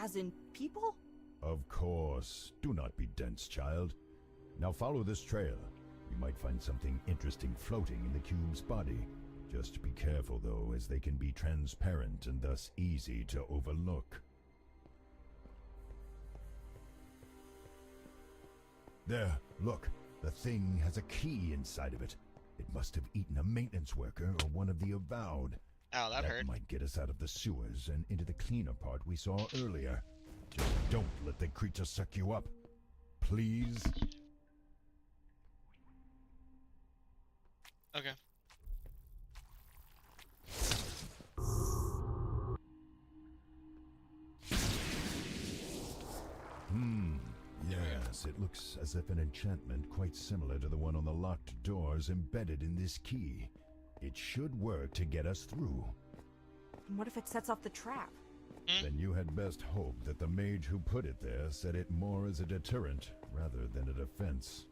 As in people? Of course. Do not be dense, child. Now follow this trail. You might find something interesting floating in the cube's body. Just be careful, though, as they can be transparent and thus easy to overlook. There, look. The thing has a key inside of it. It must have eaten a maintenance worker or one of the Avowed. Ow, that hurt. Might get us out of the sewers and into the cleaner part we saw earlier. Just don't let the creature suck you up. Please? Okay. Yes, it looks as if an enchantment quite similar to the one on the locked door is embedded in this key. It should work to get us through. And what if it sets off the trap? Then you had best hope that the mage who put it there set it more as a deterrent rather than a defense.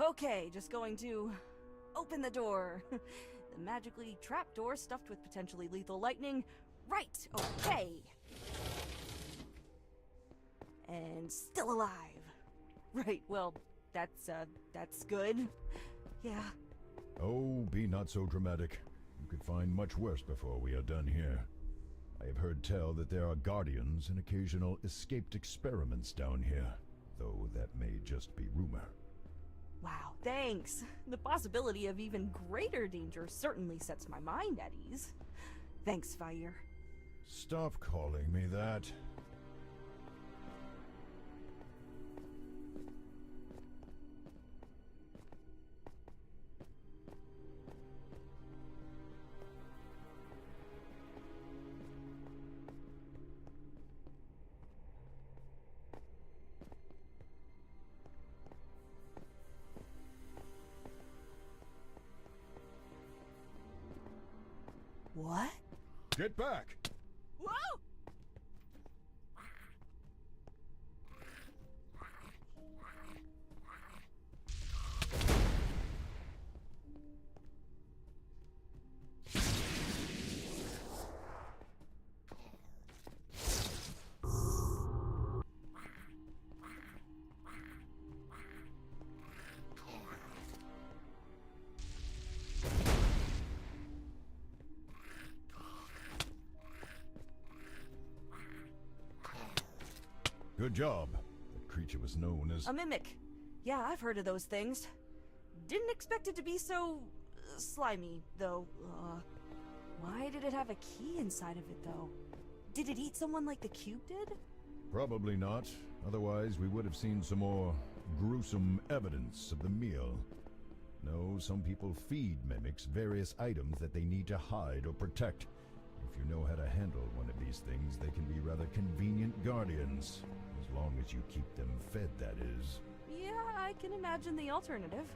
Okay, just going to open the door. The magically trapped door stuffed with potentially lethal lightning. Right, okay. And still alive. Right, well, that's good. Yeah. Oh, be not so dramatic. You could find much worse before we are done here. I have heard tell that there are guardians and occasional escaped experiments down here, though that may just be rumor. Wow, thanks. The possibility of even greater danger certainly sets my mind at ease. Thanks, Fire. Stop calling me that. What? Get back! Whoa! Good job. That creature was known as... A mimic. Yeah, I've heard of those things. Didn't expect it to be so... slimy, though. Why did it have a key inside of it, though? Did it eat someone like the cube did? Probably not. Otherwise, we would have seen some more gruesome evidence of the meal. No, some people feed mimics various items that they need to hide or protect. If you know how to handle one of these things, they can be rather convenient guardians. As long as you keep them fed, that is. Yeah, I can imagine the alternative.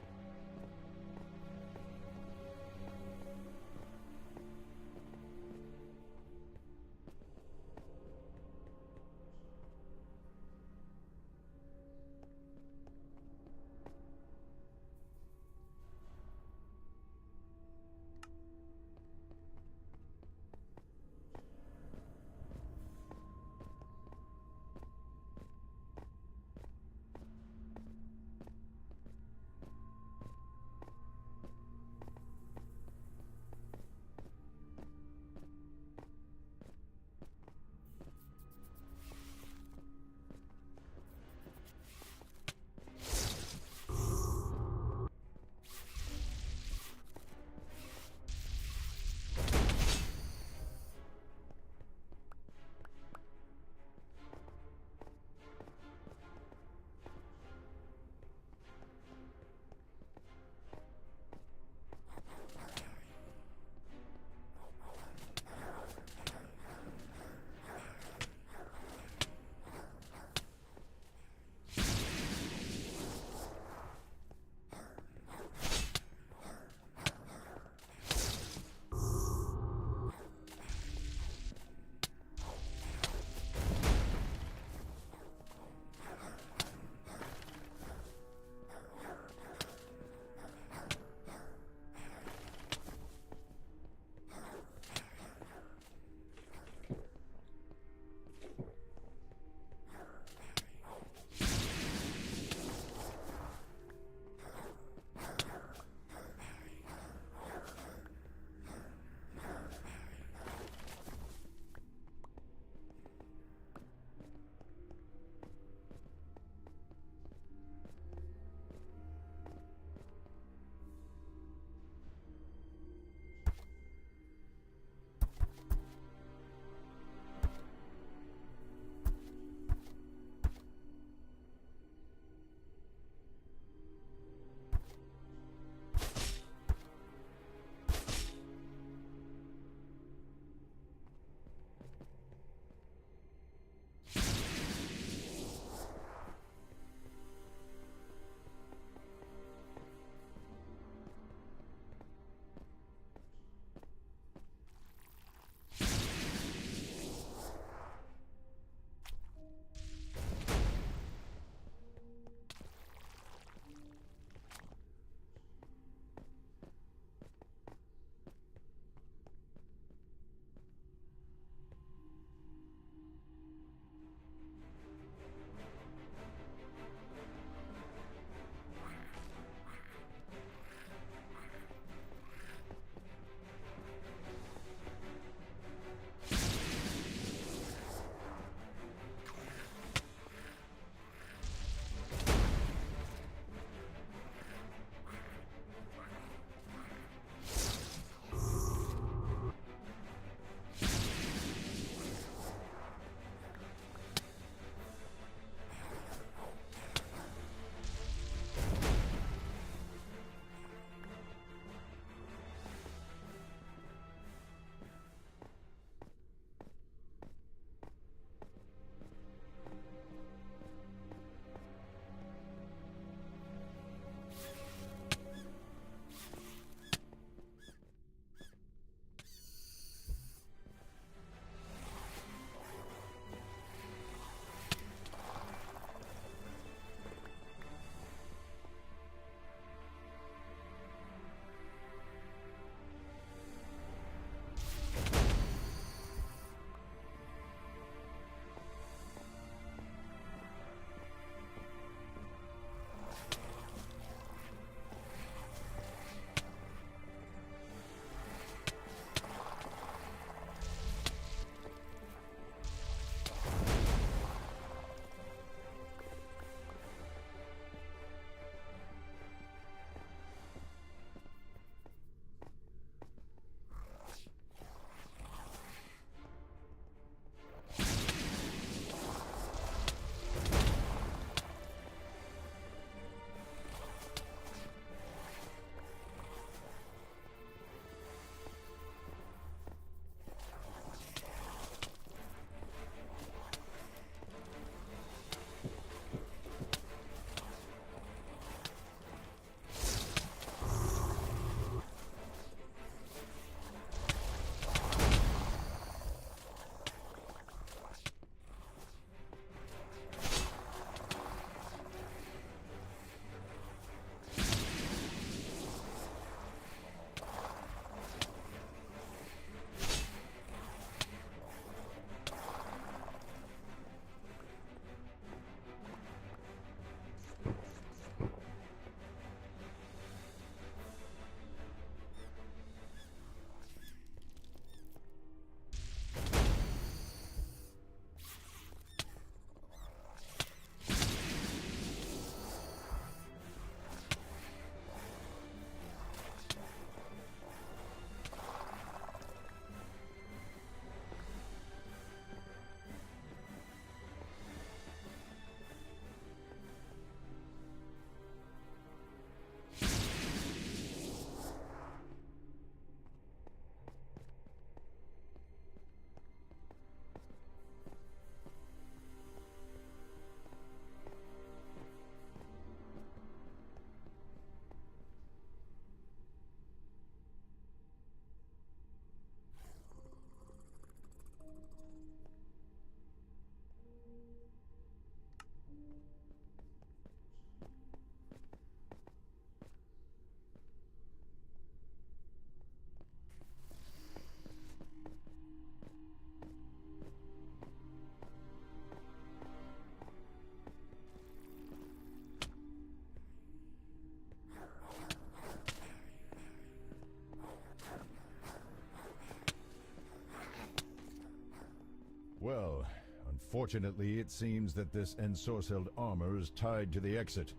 Unfortunately, it seems that this ensorcelled armor is tied to the exit.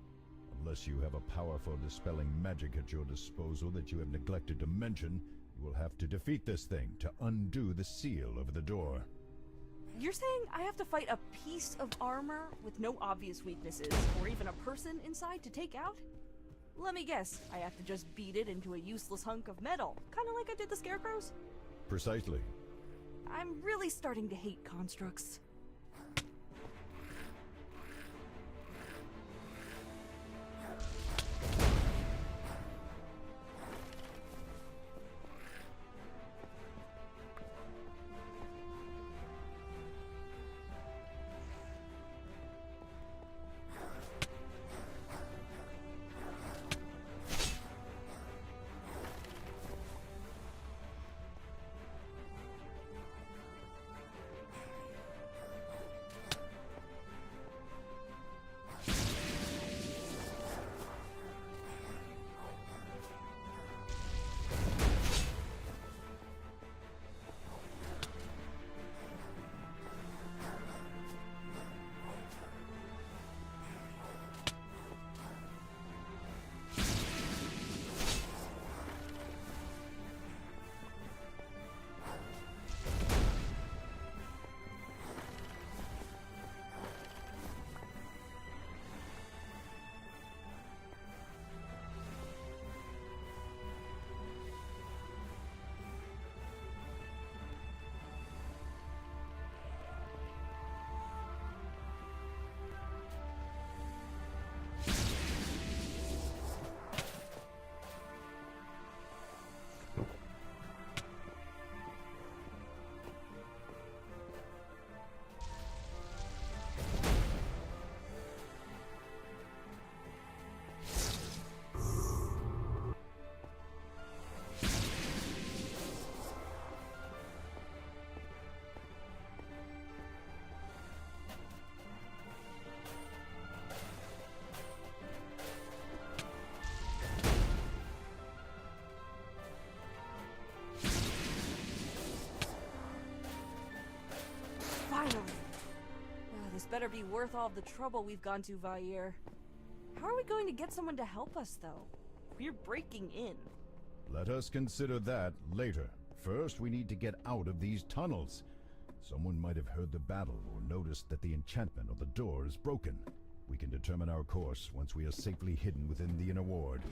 Unless you have a powerful dispelling magic at your disposal that you have neglected to mention, you will have to defeat this thing to undo the seal over the door. You're saying I have to fight a piece of armor with no obvious weaknesses, or even a person inside to take out? Let me guess, I have to just beat it into a useless hunk of metal, kinda like I did the scarecrows? Precisely. I'm really starting to hate constructs. Finally! This better be worth all the trouble we've gone to, Vair. How are we going to get someone to help us, though? We're breaking in. Let us consider that later. First, we need to get out of these tunnels. Someone might have heard the battle or noticed that the enchantment on the door is broken. We can determine our course once we are safely hidden within the inner ward.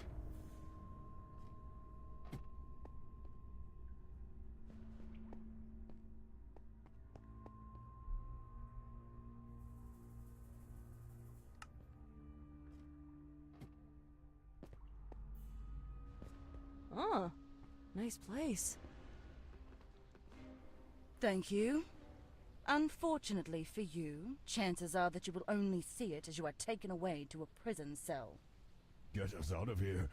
Ah, nice place. Thank you. Unfortunately for you, chances are that you will only see it as you are taken away to a prison cell. Get us out of here.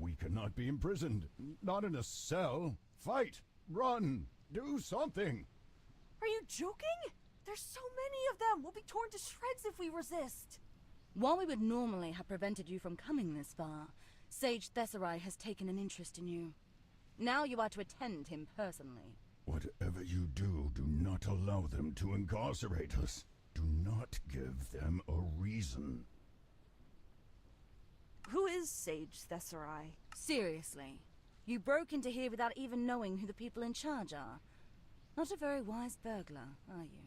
We cannot be imprisoned. Not in a cell. Fight! Run! Do something! Are you joking? There's so many of them! We'll be torn to shreds if we resist! While we would normally have prevented you from coming this far, Sage Thessarai has taken an interest in you. Now you are to attend him personally. Whatever you do, do not allow them to incarcerate us. Do not give them a reason. Who is Sage Thessarai? Seriously, you broke into here without even knowing who the people in charge are. Not a very wise burglar, are you?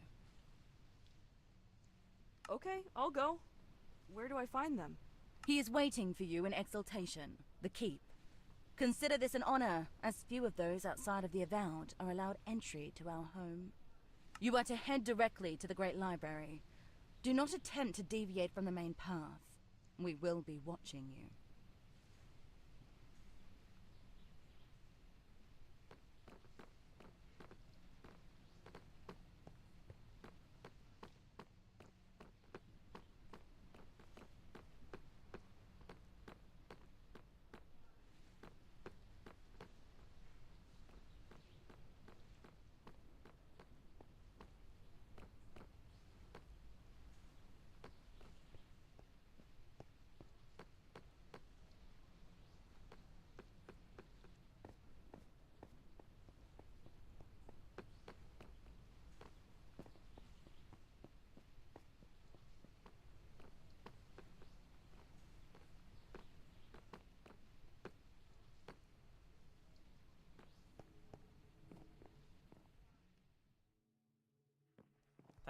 Okay, I'll go. Where do I find them? He is waiting for you in Exaltation, the Keep. Consider this an honor, as few of those outside of the Avowed are allowed entry to our home. You are to head directly to the Great Library. Do not attempt to deviate from the main path. We will be watching you.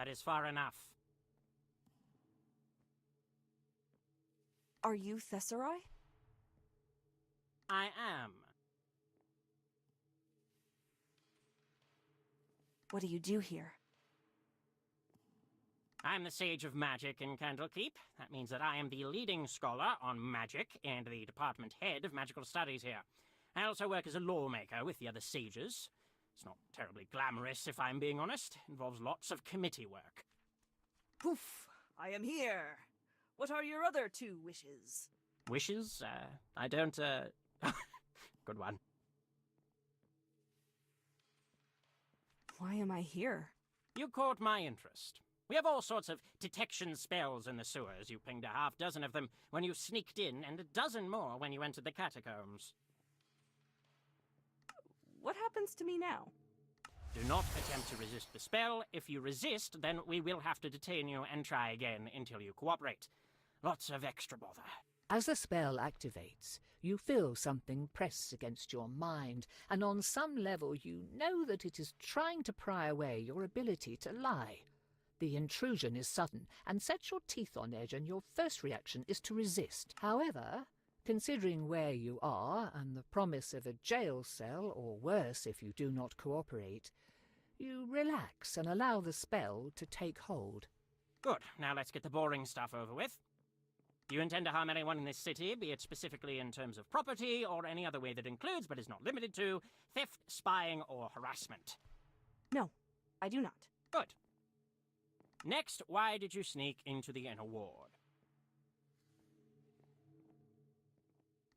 that is far enough. Are you Tesserae? I am. What do you do here? I'm the Sage of Magic in Candlekeep. That means that I am the leading scholar on magic and the department head of magical studies here. I also work as a lawmaker with the other sages. It's not terribly glamorous, if I'm being honest. It involves lots of committee work. Poof! I am here. What are your other 2 wishes? Wishes? I don't, Good one. Why am I here? You caught my interest. We have all sorts of detection spells in the sewers. You pinged a half-dozen of them when you sneaked in, and a dozen more when you entered the catacombs. What happens to me now? Do not attempt to resist the spell. If you resist, then we will have to detain you and try again until you cooperate. Lots of extra bother. As the spell activates, you feel something press against your mind, and on some level you know that it is trying to pry away your ability to lie. The intrusion is sudden and sets your teeth on edge, and your first reaction is to resist. However, considering where you are and the promise of a jail cell, or worse if you do not cooperate, you relax and allow the spell to take hold. Good. Now let's get the boring stuff over with. Do you intend to harm anyone in this city, be it specifically in terms of property or any other way that includes, but is not limited to, theft, spying, or harassment? No, I do not. Good. Next, why did you sneak into the inner ward?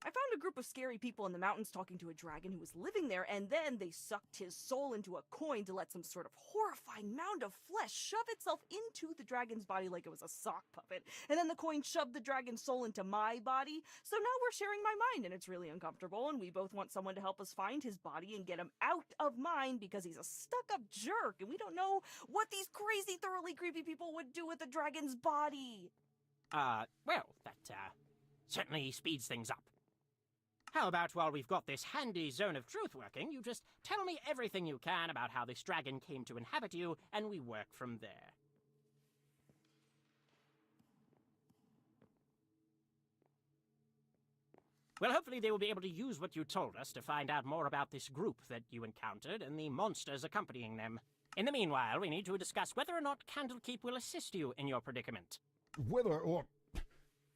I found a group of scary people in the mountains talking to a dragon who was living there, and then they sucked his soul into a coin to let some sort of horrifying mound of flesh shove itself into the dragon's body like it was a sock puppet. And then the coin shoved the dragon's soul into my body. So now we're sharing my mind, and it's really uncomfortable, and we both want someone to help us find his body and get him out of mine because he's a stuck-up jerk, and we don't know what these crazy, thoroughly creepy people would do with the dragon's body. Well, that, certainly speeds things up. How about while we've got this handy zone of truth working, you just tell me everything you can about how this dragon came to inhabit you, and we work from there. Well, hopefully they will be able to use what you told us to find out more about this group that you encountered and the monsters accompanying them. In the meanwhile, we need to discuss whether or not Candlekeep will assist you in your predicament. Whether or...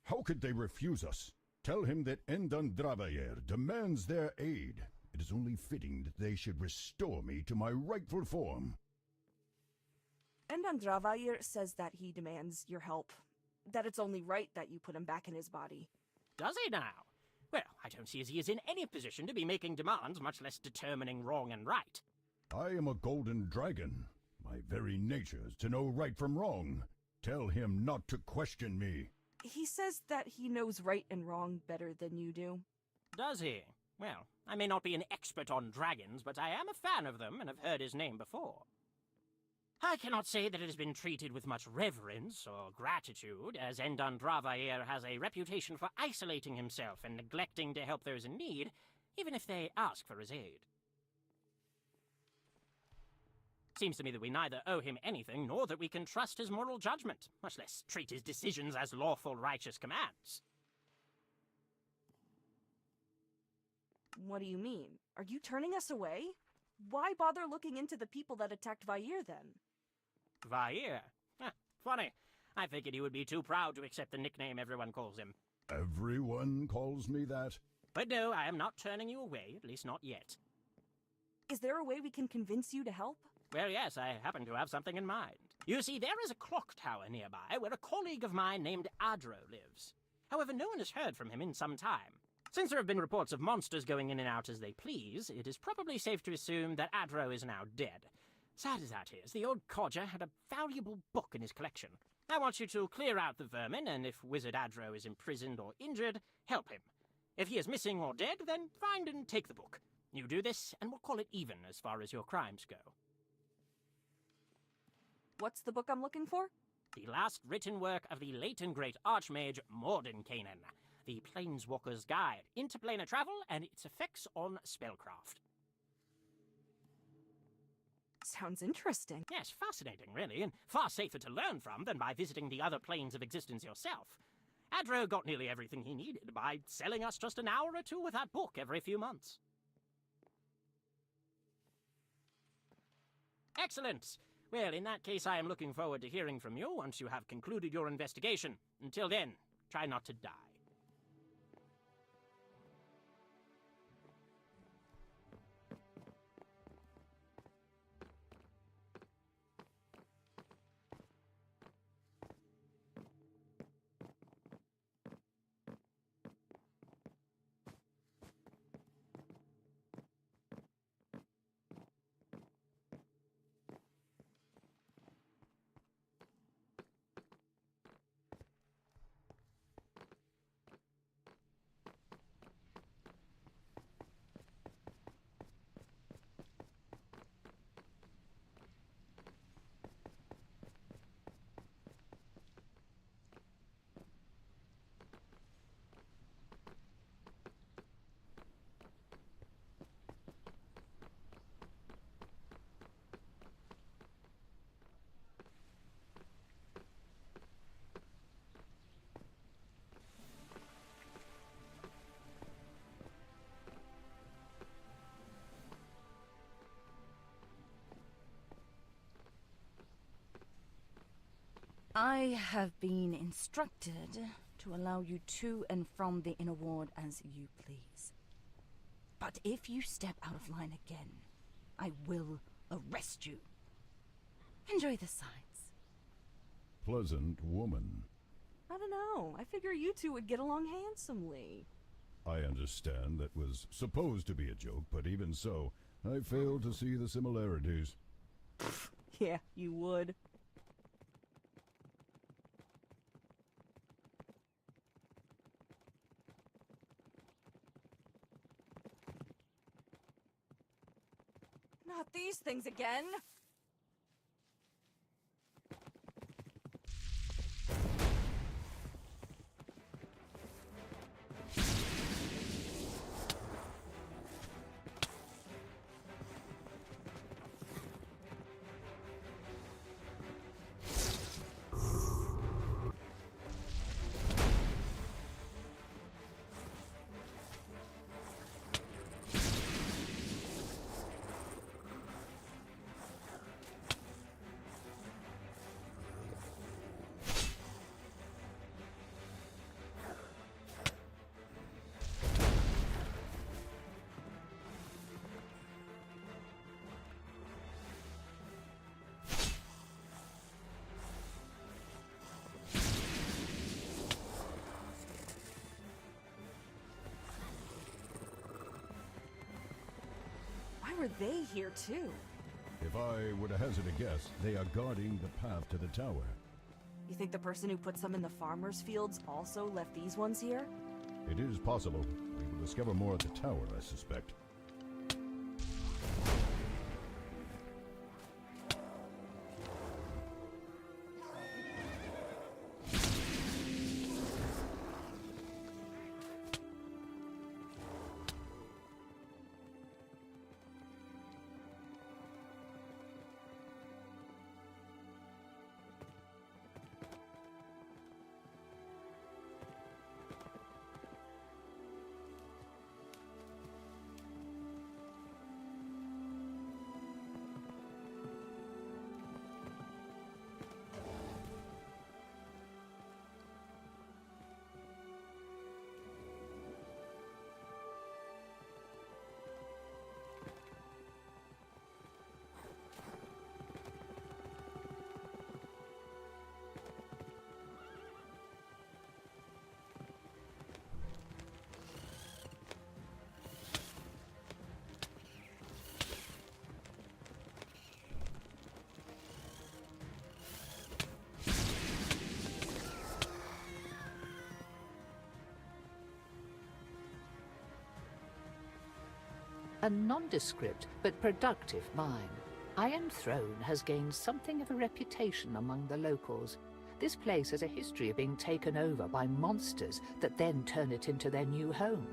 How could they refuse us? Tell him that Endan Dravayer demands their aid. It is only fitting that they should restore me to my rightful form. Endan Dravayer says that he demands your help. That it's only right that you put him back in his body. Does he now? Well, I don't see as he is in any position to be making demands, much less determining wrong and right. I am a golden dragon. My very nature is to know right from wrong. Tell him not to question me. He says that he knows right and wrong better than you do. Does he? Well, I may not be an expert on dragons, but I am a fan of them and have heard his name before. I cannot say that it has been treated with much reverence or gratitude, as Endan Dravayer has a reputation for isolating himself and neglecting to help those in need, even if they ask for his aid. Seems to me that we neither owe him anything, nor that we can trust his moral judgment, much less treat his decisions as lawful, righteous commands. What do you mean? Are you turning us away? Why bother looking into the people that attacked Vair, then? Vair? Funny. I figured he would be too proud to accept the nickname everyone calls him. Everyone calls me that? But no, I am not turning you away, at least not yet. Is there a way we can convince you to help? Well, yes, I happen to have something in mind. You see, there is a clock tower nearby where a colleague of mine named Adro lives. However, no one has heard from him in some time. Since there have been reports of monsters going in and out as they please, it is probably safe to assume that Adro is now dead. Sad as that is, the old codger had a valuable book in his collection. I want you to clear out the vermin, and if Wizard Adro is imprisoned or injured, help him. If he is missing or dead, then find and take the book. You do this, and we'll call it even as far as your crimes go. What's the book I'm looking for? The last written work of the late and great Archmage Mordenkainen, the Planeswalker's Guide, Interplanar Travel and its effects on spellcraft. Sounds interesting. Yes, fascinating, really, and far safer to learn from than by visiting the other planes of existence yourself. Adro got nearly everything he needed by selling us just an hour or two with that book every few months. Excellent! Well, in that case, I am looking forward to hearing from you once you have concluded your investigation. Until then, try not to die. I have been instructed to allow you to and from the inner ward as you please. But if you step out of line again, I will arrest you. Enjoy the sights. Pleasant woman. I don't know. I figure you two would get along handsomely. I understand that was supposed to be a joke, but even so, I fail to see the similarities. Yeah, you would. Not these things again! Why were they here too? If I were to hazard a guess, they are guarding the path to the tower. You think the person who puts them in the farmers' fields also left these ones here? It is possible. We will discover more at the tower, I suspect. A nondescript but productive mine, Iron Throne has gained something of a reputation among the locals. This place has a history of being taken over by monsters that then turn it into their new home,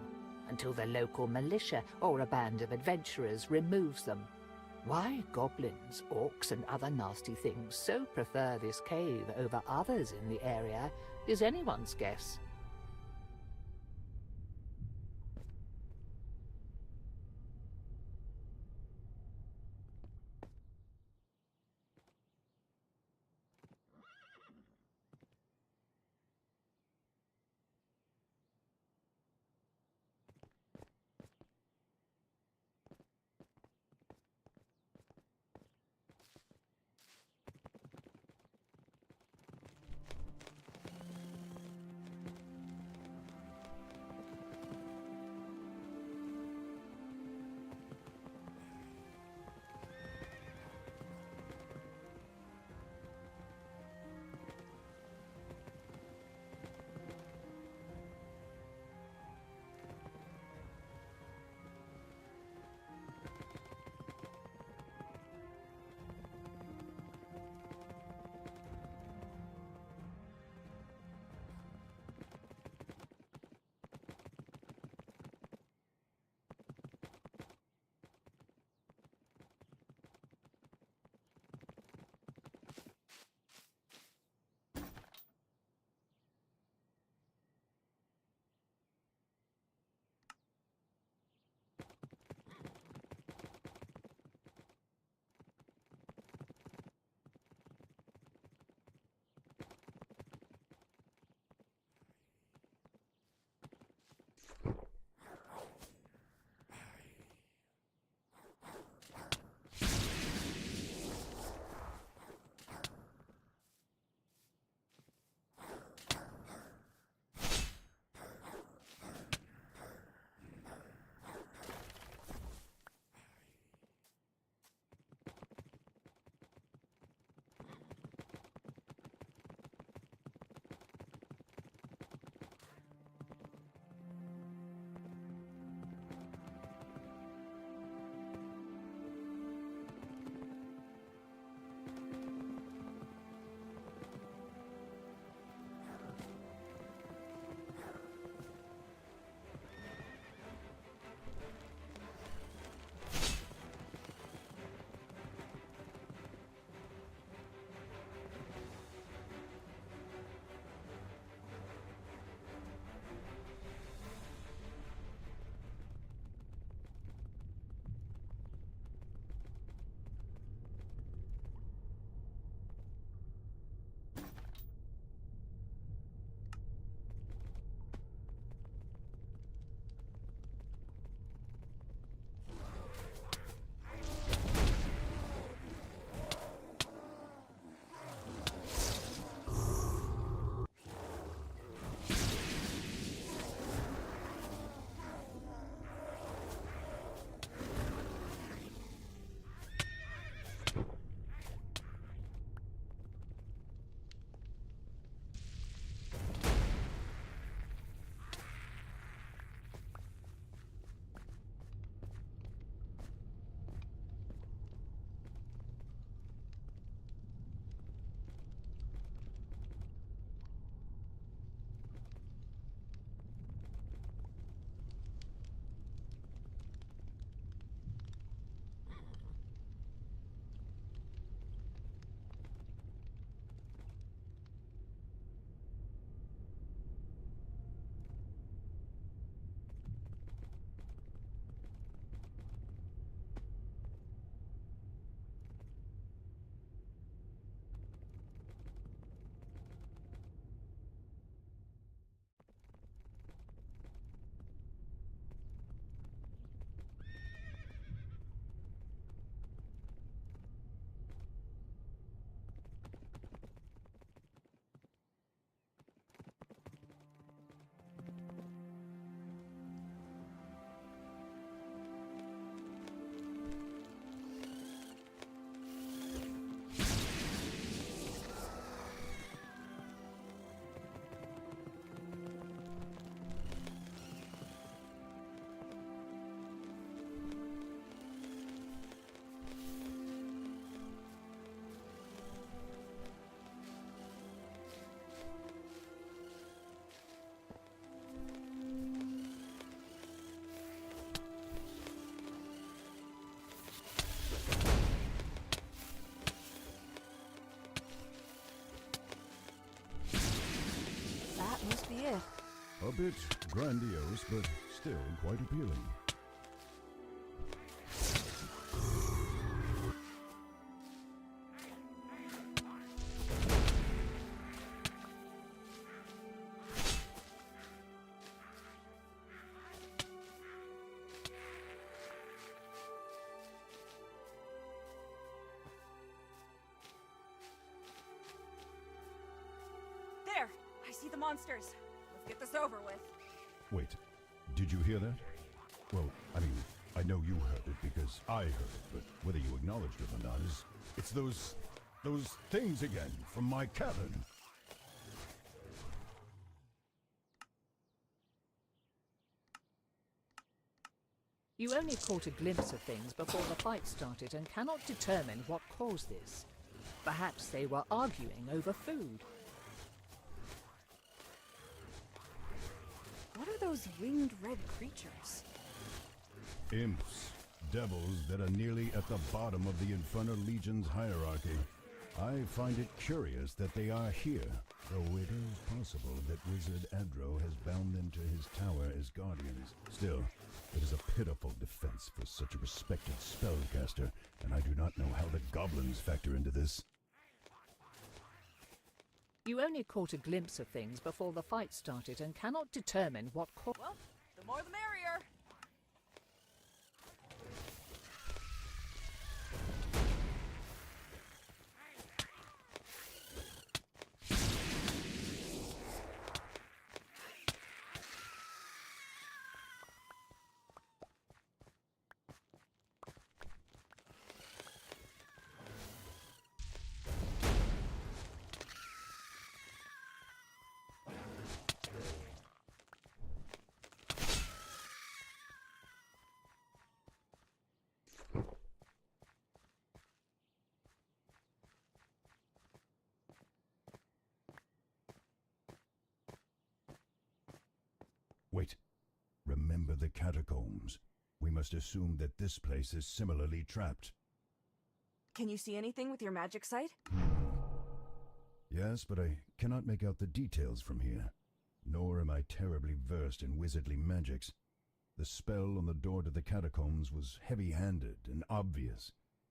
until the local militia or a band of adventurers removes them. Why goblins, orcs, and other nasty things so prefer this cave over others in the area is anyone's guess. bit grandiose, but still quite appealing. There! I see the monsters. Let's get this over with. Wait, did you hear that? Well, I mean, I know you heard it because I heard it, but whether you acknowledged it or not is... It's those things again from my cabin. You only caught a glimpse of things before the fight started and cannot determine what caused this. Perhaps they were arguing over food. What are those winged red creatures? Imps, devils that are nearly at the bottom of the Infernal Legion's hierarchy. I find it curious that they are here, though it is possible that Wizard Adro has bound them to his tower as guardians. Still, it is a pitiful defense for such a respected spellcaster, and I do not know how the goblins factor into this. You only caught a glimpse of things before the fight started and cannot determine what caused... Well, the more the merrier. Wait. Remember the catacombs. We must assume that this place is similarly trapped. Can you see anything with your magic sight? Yes, but I cannot make out the details from here. Nor am I terribly versed in wizardly magics. The spell on the door to the catacombs was heavy-handed and obvious.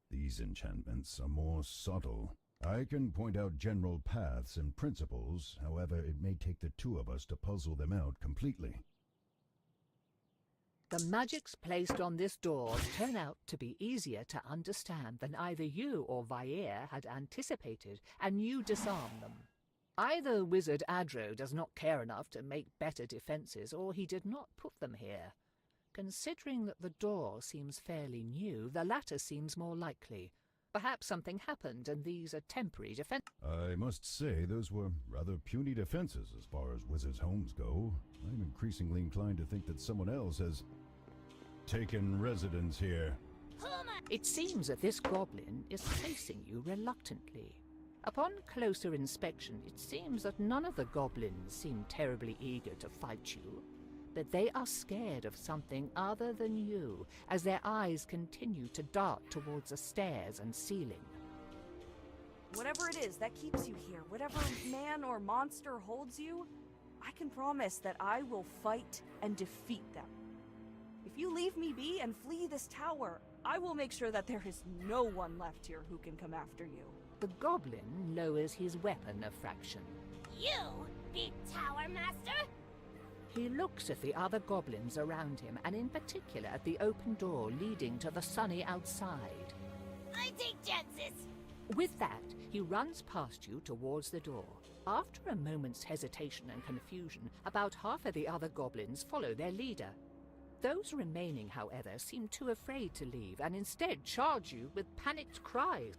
These enchantments are more subtle. I can point out general paths and principles, however, it may take the two of us to puzzle them out completely. The magics placed on this door turn out to be easier to understand than either you or Vair had anticipated, and you disarm them. Either Wizard Adro does not care enough to make better defenses, or he did not put them here. Considering that the door seems fairly new, the latter seems more likely. Perhaps something happened and these are temporary defenses. I must say those were rather puny defenses as far as wizards' homes go. I'm increasingly inclined to think that someone else has taken residence here. It seems that this goblin is facing you reluctantly. Upon closer inspection, it seems that none of the goblins seem terribly eager to fight you, that they are scared of something other than you, as their eyes continue to dart towards the stairs and ceiling. Whatever it is that keeps you here, whatever man or monster holds you, I can promise that I will fight and defeat them. If you leave me be and flee this tower, I will make sure that there is no one left here who can come after you. The goblin lowers his weapon a fraction. You, big tower master? He looks at the other goblins around him, and in particular at the open door leading to the sunny outside. I take chances. With that, he runs past you towards the door. After a moment's hesitation and confusion, about half of the other goblins follow their leader. Those remaining, however, seem too afraid to leave and instead charge you with panicked cries.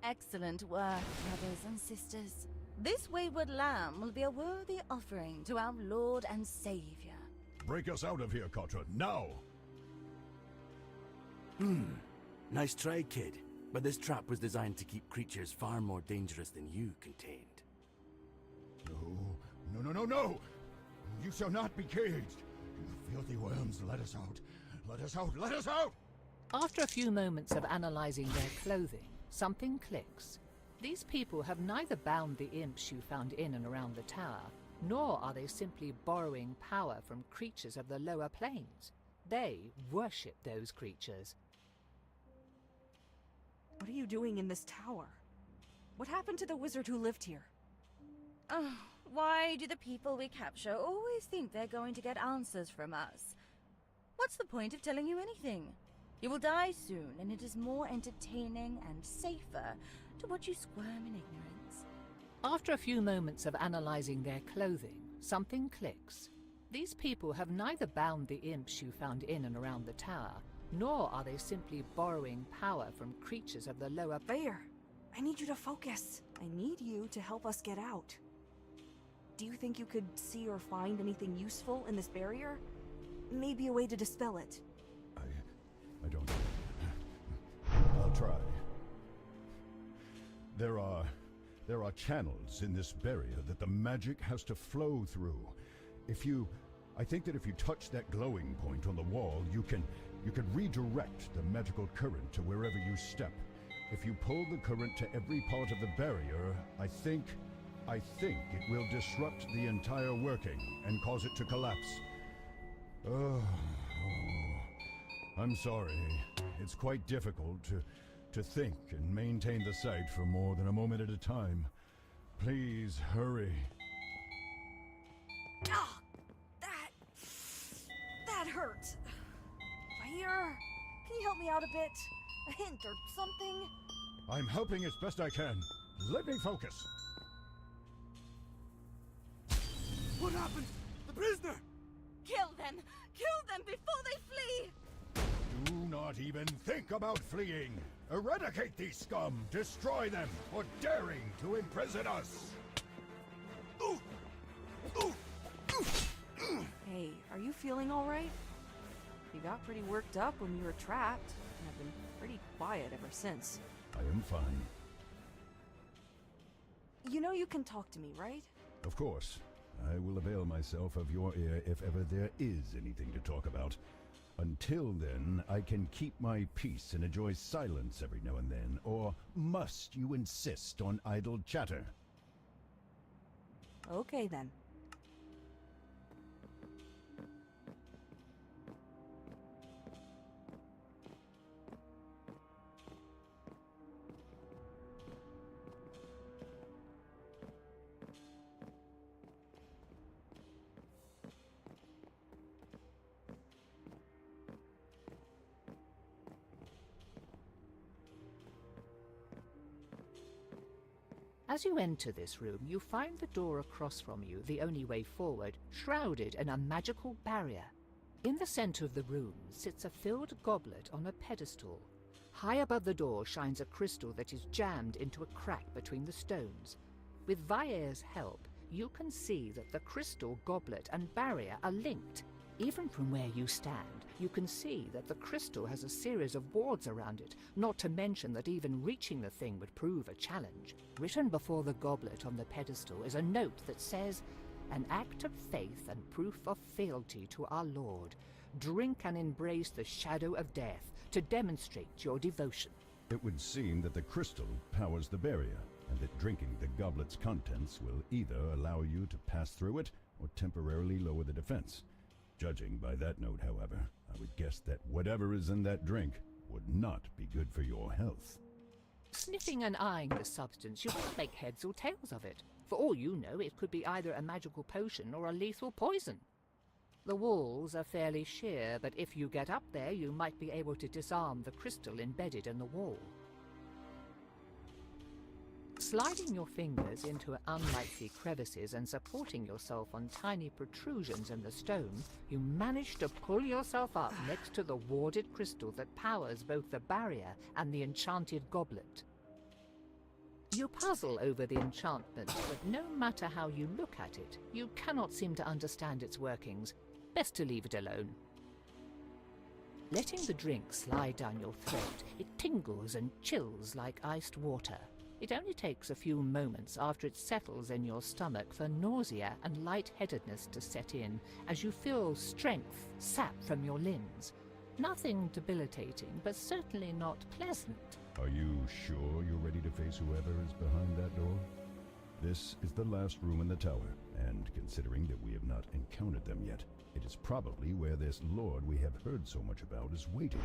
Excellent work, brothers and sisters. This wayward lamb will be a worthy offering to our Lord and Savior. Break us out of here, Katra, now! Nice try, kid. But this trap was designed to keep creatures far more dangerous than you contained. No! You shall not be caged! You filthy worms, let us out! Let us out! Let us out! After a few moments of analysing their clothing, something clicks. These people have neither bound the imps you found in and around the tower, nor are they simply borrowing power from creatures of the lower planes. They worship those creatures. What are you doing in this tower? What happened to the wizard who lived here? Oh, why do the people we capture always think they're going to get answers from us? What's the point of telling you anything? You will die soon, and it is more entertaining and safer to watch you squirm in ignorance. After a few moments of analysing their clothing, something clicks. These people have neither bound the imps you found in and around the tower, nor are they simply borrowing power from creatures of the lower... Bayer, I need you to focus. I need you to help us get out. Do you think you could see or find anything useful in this barrier? Maybe a way to dispel it. I don't know. I'll try. There are channels in this barrier that the magic has to flow through. I think that if you touch that glowing point on the wall, you can redirect the magical current to wherever you step. If you pull the current to every part of the barrier, I think it will disrupt the entire working and cause it to collapse. I'm sorry. It's quite difficult to think and maintain the sight for more than a moment at a time. Please, hurry. Ah! That hurt. Bayer, can you help me out a bit? A hint or something? I'm helping as best I can. Let me focus. What happened? The prisoner! Kill them! Kill them before they flee! Do not even think about fleeing. Eradicate these scum. Destroy them for daring to imprison us. Hey, are you feeling all right? You got pretty worked up when you were trapped, and have been pretty quiet ever since. I am fine. You know you can talk to me, right? Of course. I will avail myself of your ear if ever there is anything to talk about. Until then, I can keep my peace and enjoy silence every now and then, or must you insist on idle chatter? Okay then. As you enter this room, you find the door across from you, the only way forward, shrouded in a magical barrier. In the center of the room sits a filled goblet on a pedestal. High above the door shines a crystal that is jammed into a crack between the stones. With Vair's help, you can see that the crystal, goblet, and barrier are linked. Even from where you stand, you can see that the crystal has a series of wards around it, not to mention that even reaching the thing would prove a challenge. Written before the goblet on the pedestal is a note that says, "An act of faith and proof of fealty to our Lord. Drink and embrace the shadow of death to demonstrate your devotion." It would seem that the crystal powers the barrier, and that drinking the goblet's contents will either allow you to pass through it or temporarily lower the defense. Judging by that note, however, I would guess that whatever is in that drink would not be good for your health. Sniffing and eyeing the substance, you won't make heads or tails of it. For all you know, it could be either a magical potion or a lethal poison. The walls are fairly sheer, but if you get up there, you might be able to disarm the crystal embedded in the wall. Sliding your fingers into unlikely crevices and supporting yourself on tiny protrusions in the stone, you manage to pull yourself up next to the warded crystal that powers both the barrier and the enchanted goblet. You puzzle over the enchantment, but no matter how you look at it, you cannot seem to understand its workings. Best to leave it alone. Letting the drink slide down your throat, it tingles and chills like iced water. It only takes a few moments after it settles in your stomach for nausea and lightheadedness to set in as you feel strength sap from your limbs. Nothing debilitating, but certainly not pleasant. Are you sure you're ready to face whoever is behind that door? This is the last room in the tower, and considering that we have not encountered them yet, it is probably where this lord we have heard so much about is waiting.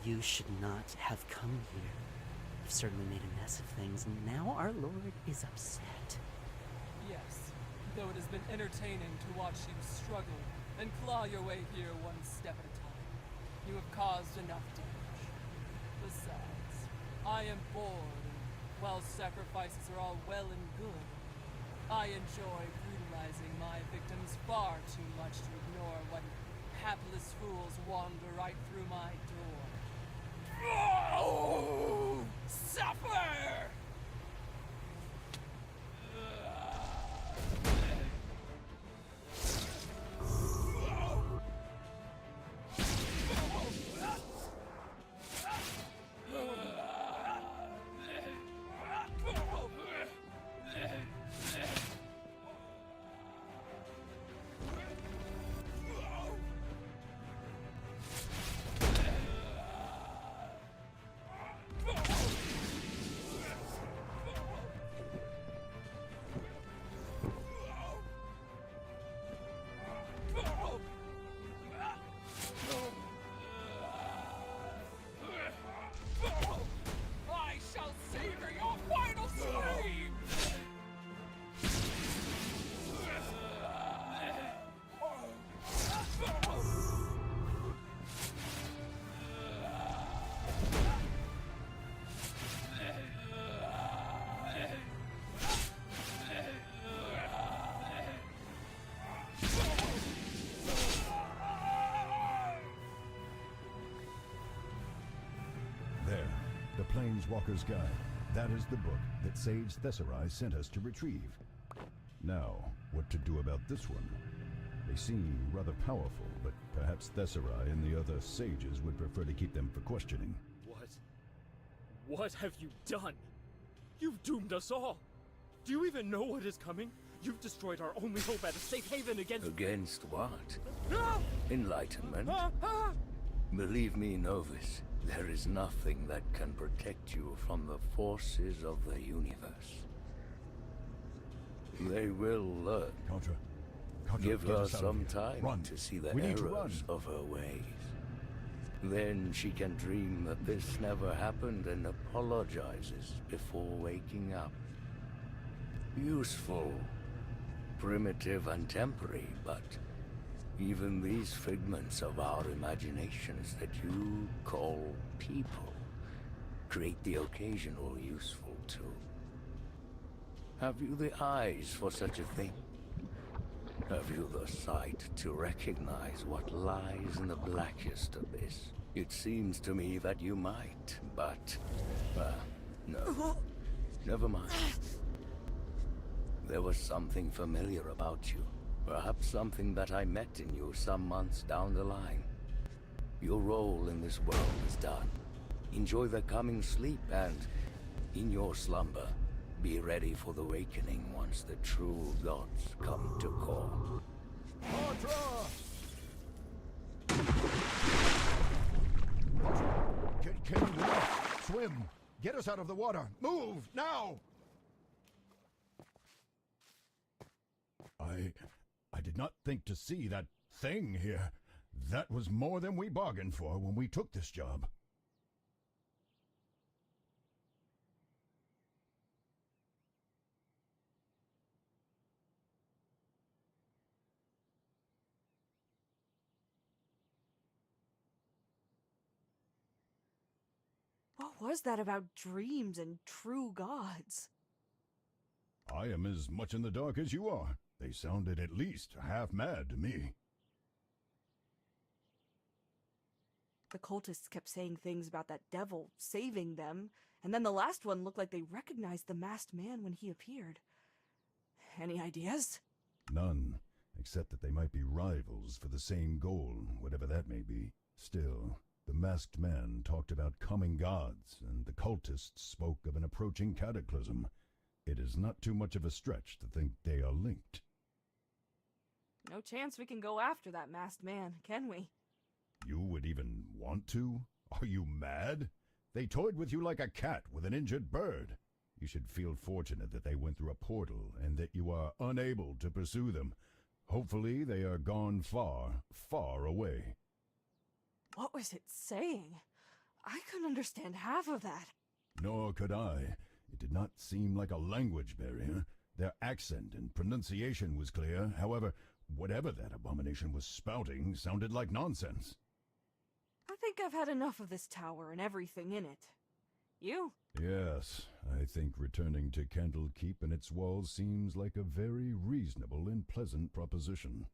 You should not have come here. You've certainly made a mess of things, and now our lord is upset. Yes, though it has been entertaining to watch you struggle and claw your way here one step at a time. You have caused enough damage. Besides, I am bored, and while sacrifices are all well and good, I enjoy brutalizing my victims far too much to ignore when hapless fools wander right through my door. Oh, suffer! I shall savor your final scream! There, the Planeswalker's Guide. That is the book that Sage Thesserai sent us to retrieve. Now, what to do about this one? They seem rather powerful, but perhaps Thesserai and the other sages would prefer to keep them for questioning. What have you done? You've doomed us all. Do you even know what is coming? You've destroyed our only hope at a safe haven against... Against what? Ah! Enlightenment? Ah! Ah! Believe me, Novus, there is nothing that can protect you from the forces of the universe. They will learn. Contra, Give get her us out of some here. time Run. to see the We need to run. errors of her ways. Then she can dream that this never happened and apologizes before waking up. Useful, primitive and temporary, but even these figments of our imaginations that you call people create the occasional useful tool. Have you the eyes for such a thing? Have you the sight to recognize what lies in the blackest abyss? It seems to me that you might, but... no. Never mind. There was something familiar about you. Perhaps something that I met in you some months down the line. Your role in this world is done. Enjoy the coming sleep and, in your slumber, be ready for the awakening once the true gods come to call. Contra! Can you move? Swim! Get us out of the water! Move, now! I did not think to see that thing here. That was more than we bargained for when we took this job. What was that about dreams and true gods? I am as much in the dark as you are. They sounded at least half mad to me. The cultists kept saying things about that devil saving them, and then the last one looked like they recognized the masked man when he appeared. Any ideas? None, except that they might be rivals for the same goal, whatever that may be. Still, the masked man talked about coming gods, and the cultists spoke of an approaching cataclysm. It is not too much of a stretch to think they are linked. No chance we can go after that masked man, can we? You would even want to? Are you mad? They toyed with you like a cat with an injured bird. You should feel fortunate that they went through a portal and that you are unable to pursue them. Hopefully they are gone far, far away. What was it saying? I couldn't understand half of that. Nor could I. It did not seem like a language barrier. Their accent and pronunciation was clear. However, whatever that abomination was spouting sounded like nonsense. I think I've had enough of this tower and everything in it. You? Yes, I think returning to Candlekeep and its walls seems like a very reasonable and pleasant proposition.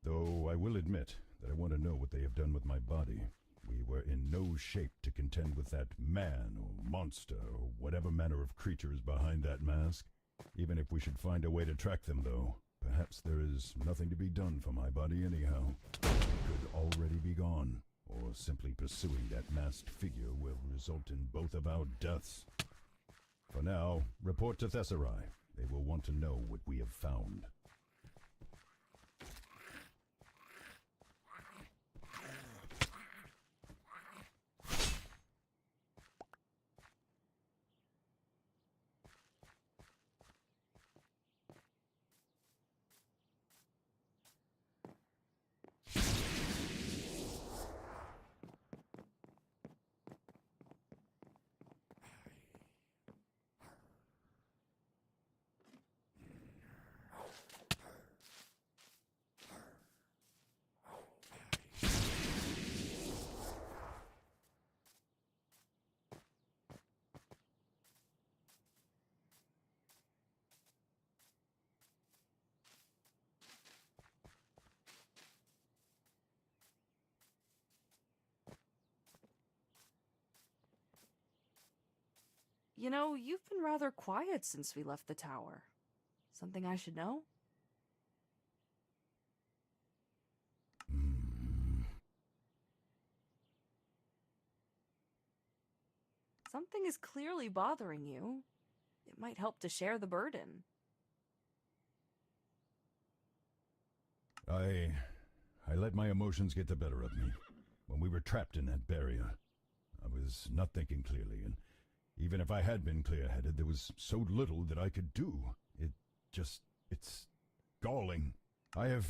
Though I will admit that I want to know what they have done with my body. We were in no shape to contend with that man or monster or whatever manner of creature is behind that mask. Even if we should find a way to track them, though, perhaps there is nothing to be done for my body anyhow. It could already be gone, or simply pursuing that masked figure will result in both of our deaths. For now, report to Thessarai. They will want to know what we have found. You know, you've been rather quiet since we left the tower. Something I should know? Something is clearly bothering you. It might help to share the burden. I let my emotions get the better of me. When we were trapped in that barrier, I was not thinking clearly, and even if I had been clear-headed, there was so little that I could do. It's galling. I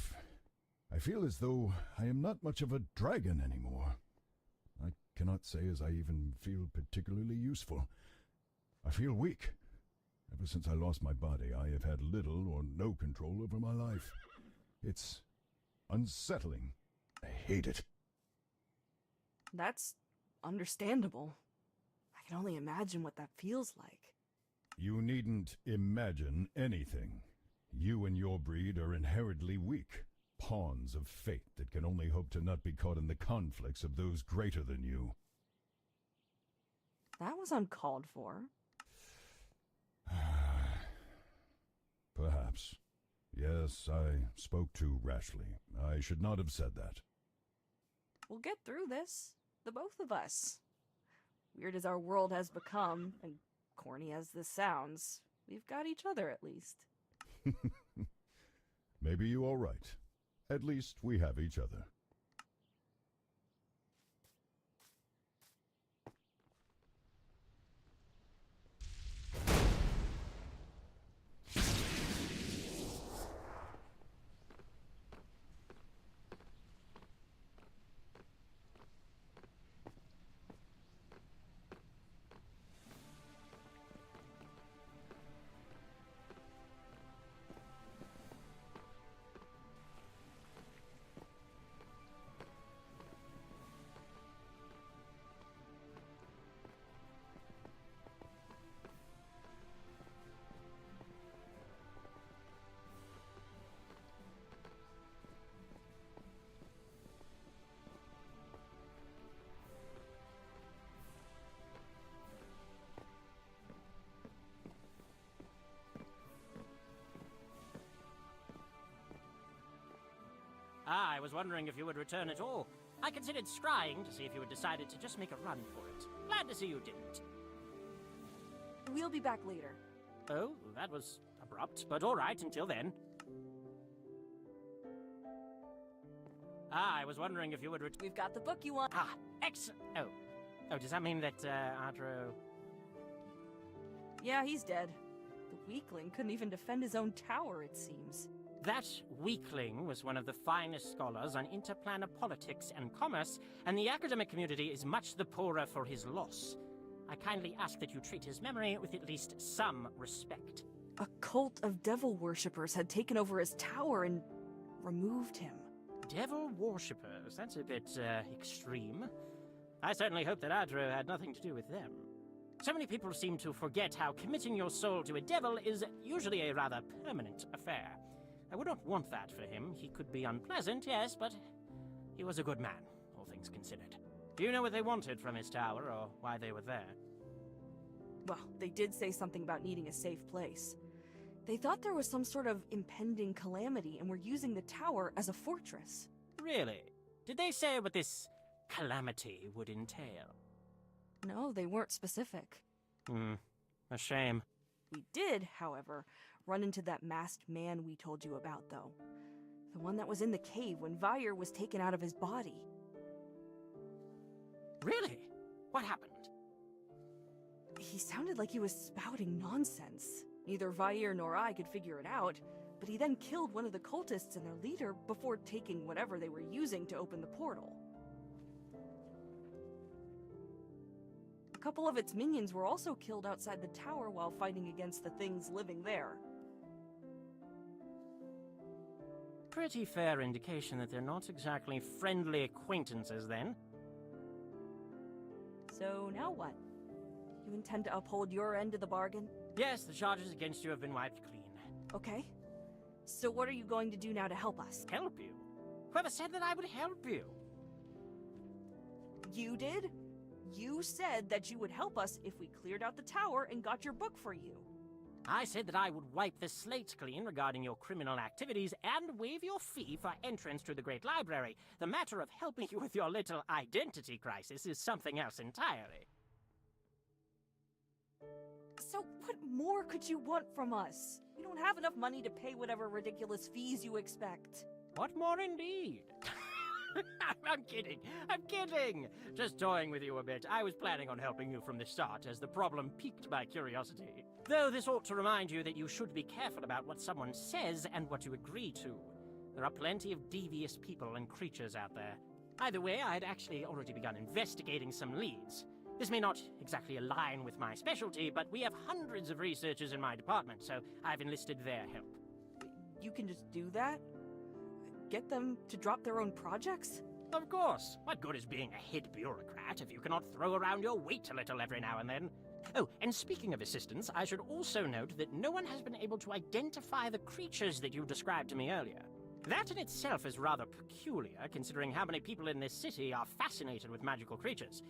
feel as though I am not much of a dragon anymore. I cannot say as I even feel particularly useful. I feel weak. Ever since I lost my body, I have had little or no control over my life. It's unsettling. I hate it. That's understandable. I can only imagine what that feels like. You needn't imagine anything. You and your breed are inherently weak, pawns of fate that can only hope to not be caught in the conflicts of those greater than you. That was uncalled for. Perhaps. Yes, I spoke too rashly. I should not have said that. We'll get through this, the both of us. Weird as our world has become, and corny as this sounds, we've got each other at least. Maybe you are right. At least we have each other. was wondering if you would return at all. I considered scrying to see if you had decided to just make a run for it. Glad to see you didn't. We'll be back later. Oh, that was abrupt, but all right until then. I was wondering if you would We've got the book you want. Ah, excellent. Oh, does that mean that, Adro... Yeah, he's dead. The weakling couldn't even defend his own tower, it seems. That weakling was one of the finest scholars on interplanar politics and commerce, and the academic community is much the poorer for his loss. I kindly ask that you treat his memory with at least some respect. A cult of devil worshippers had taken over his tower and removed him. Devil worshippers? That's a bit, extreme. I certainly hope that Adro had nothing to do with them. So many people seem to forget how committing your soul to a devil is usually a rather permanent affair. I would not want that for him. He could be unpleasant, yes, but he was a good man, all things considered. Do you know what they wanted from his tower, or why they were there? Well, they did say something about needing a safe place. They thought there was some sort of impending calamity and were using the tower as a fortress. Really? Did they say what this calamity would entail? No, they weren't specific. A shame. We did, however, run into that masked man we told you about, though. The one that was in the cave when Vyre was taken out of his body. Really? What happened? He sounded like he was spouting nonsense. Neither Vyre nor I could figure it out, but he then killed one of the cultists and their leader before taking whatever they were using to open the portal. A couple of its minions were also killed outside the tower while fighting against the things living there. Pretty fair indication that they're not exactly friendly acquaintances, then. So now what? You intend to uphold your end of the bargain? Yes, the charges against you have been wiped clean. Okay. So what are you going to do now to help us? Help you? Whoever said that I would help you? You did? You said that you would help us if we cleared out the tower and got your book for you. I said that I would wipe the slate clean regarding your criminal activities and waive your fee for entrance to the Great Library. The matter of helping you with your little identity crisis is something else entirely. So what more could you want from us? We don't have enough money to pay whatever ridiculous fees you expect. What more indeed? I'm kidding. I'm kidding. Just toying with you a bit. I was planning on helping you from the start, as the problem piqued my curiosity. Though this ought to remind you that you should be careful about what someone says and what you agree to. There are plenty of devious people and creatures out there. Either way, I had actually already begun investigating some leads. This may not exactly align with my specialty, but we have hundreds of researchers in my department, so I've enlisted their help. You can just do that? Get them to drop their own projects? Of course. What good is being a head bureaucrat if you cannot throw around your weight a little every now and then? Oh, and speaking of assistance, I should also note that no one has been able to identify the creatures that you described to me earlier. That in itself is rather peculiar, considering how many people in this city are fascinated with magical creatures.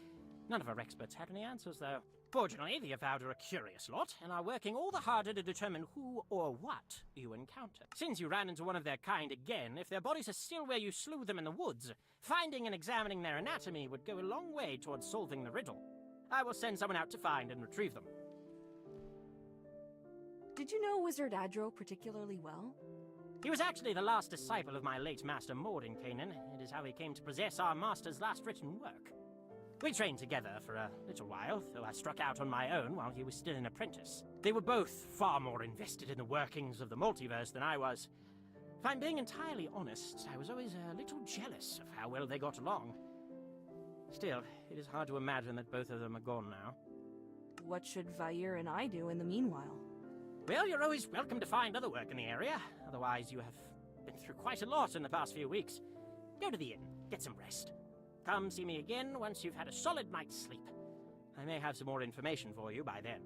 None of our experts had any answers, though. Fortunately, the Avowed are a curious lot, and are working all the harder to determine who or what you encounter. Since you ran into one of their kind again, if their bodies are still where you slew them in the woods, finding and examining their anatomy would go a long way towards solving the riddle. I will send someone out to find and retrieve them. Did you know Wizard Adro particularly well? He was actually the last disciple of my late master Mordenkainen. It is how he came to possess our master's last written work. We trained together for a little while, though I struck out on my own while he was still an apprentice. They were both far more invested in the workings of the multiverse than I was. If I'm being entirely honest, I was always a little jealous of how well they got along. Still, it is hard to imagine that both of them are gone now. What should Vyre and I do in the meanwhile? Well, you're always welcome to find other work in the area. Otherwise, you have been through quite a lot in the past few weeks. Go to the inn, get some rest. Come see me again once you've had a solid night's sleep. I may have some more information for you by then.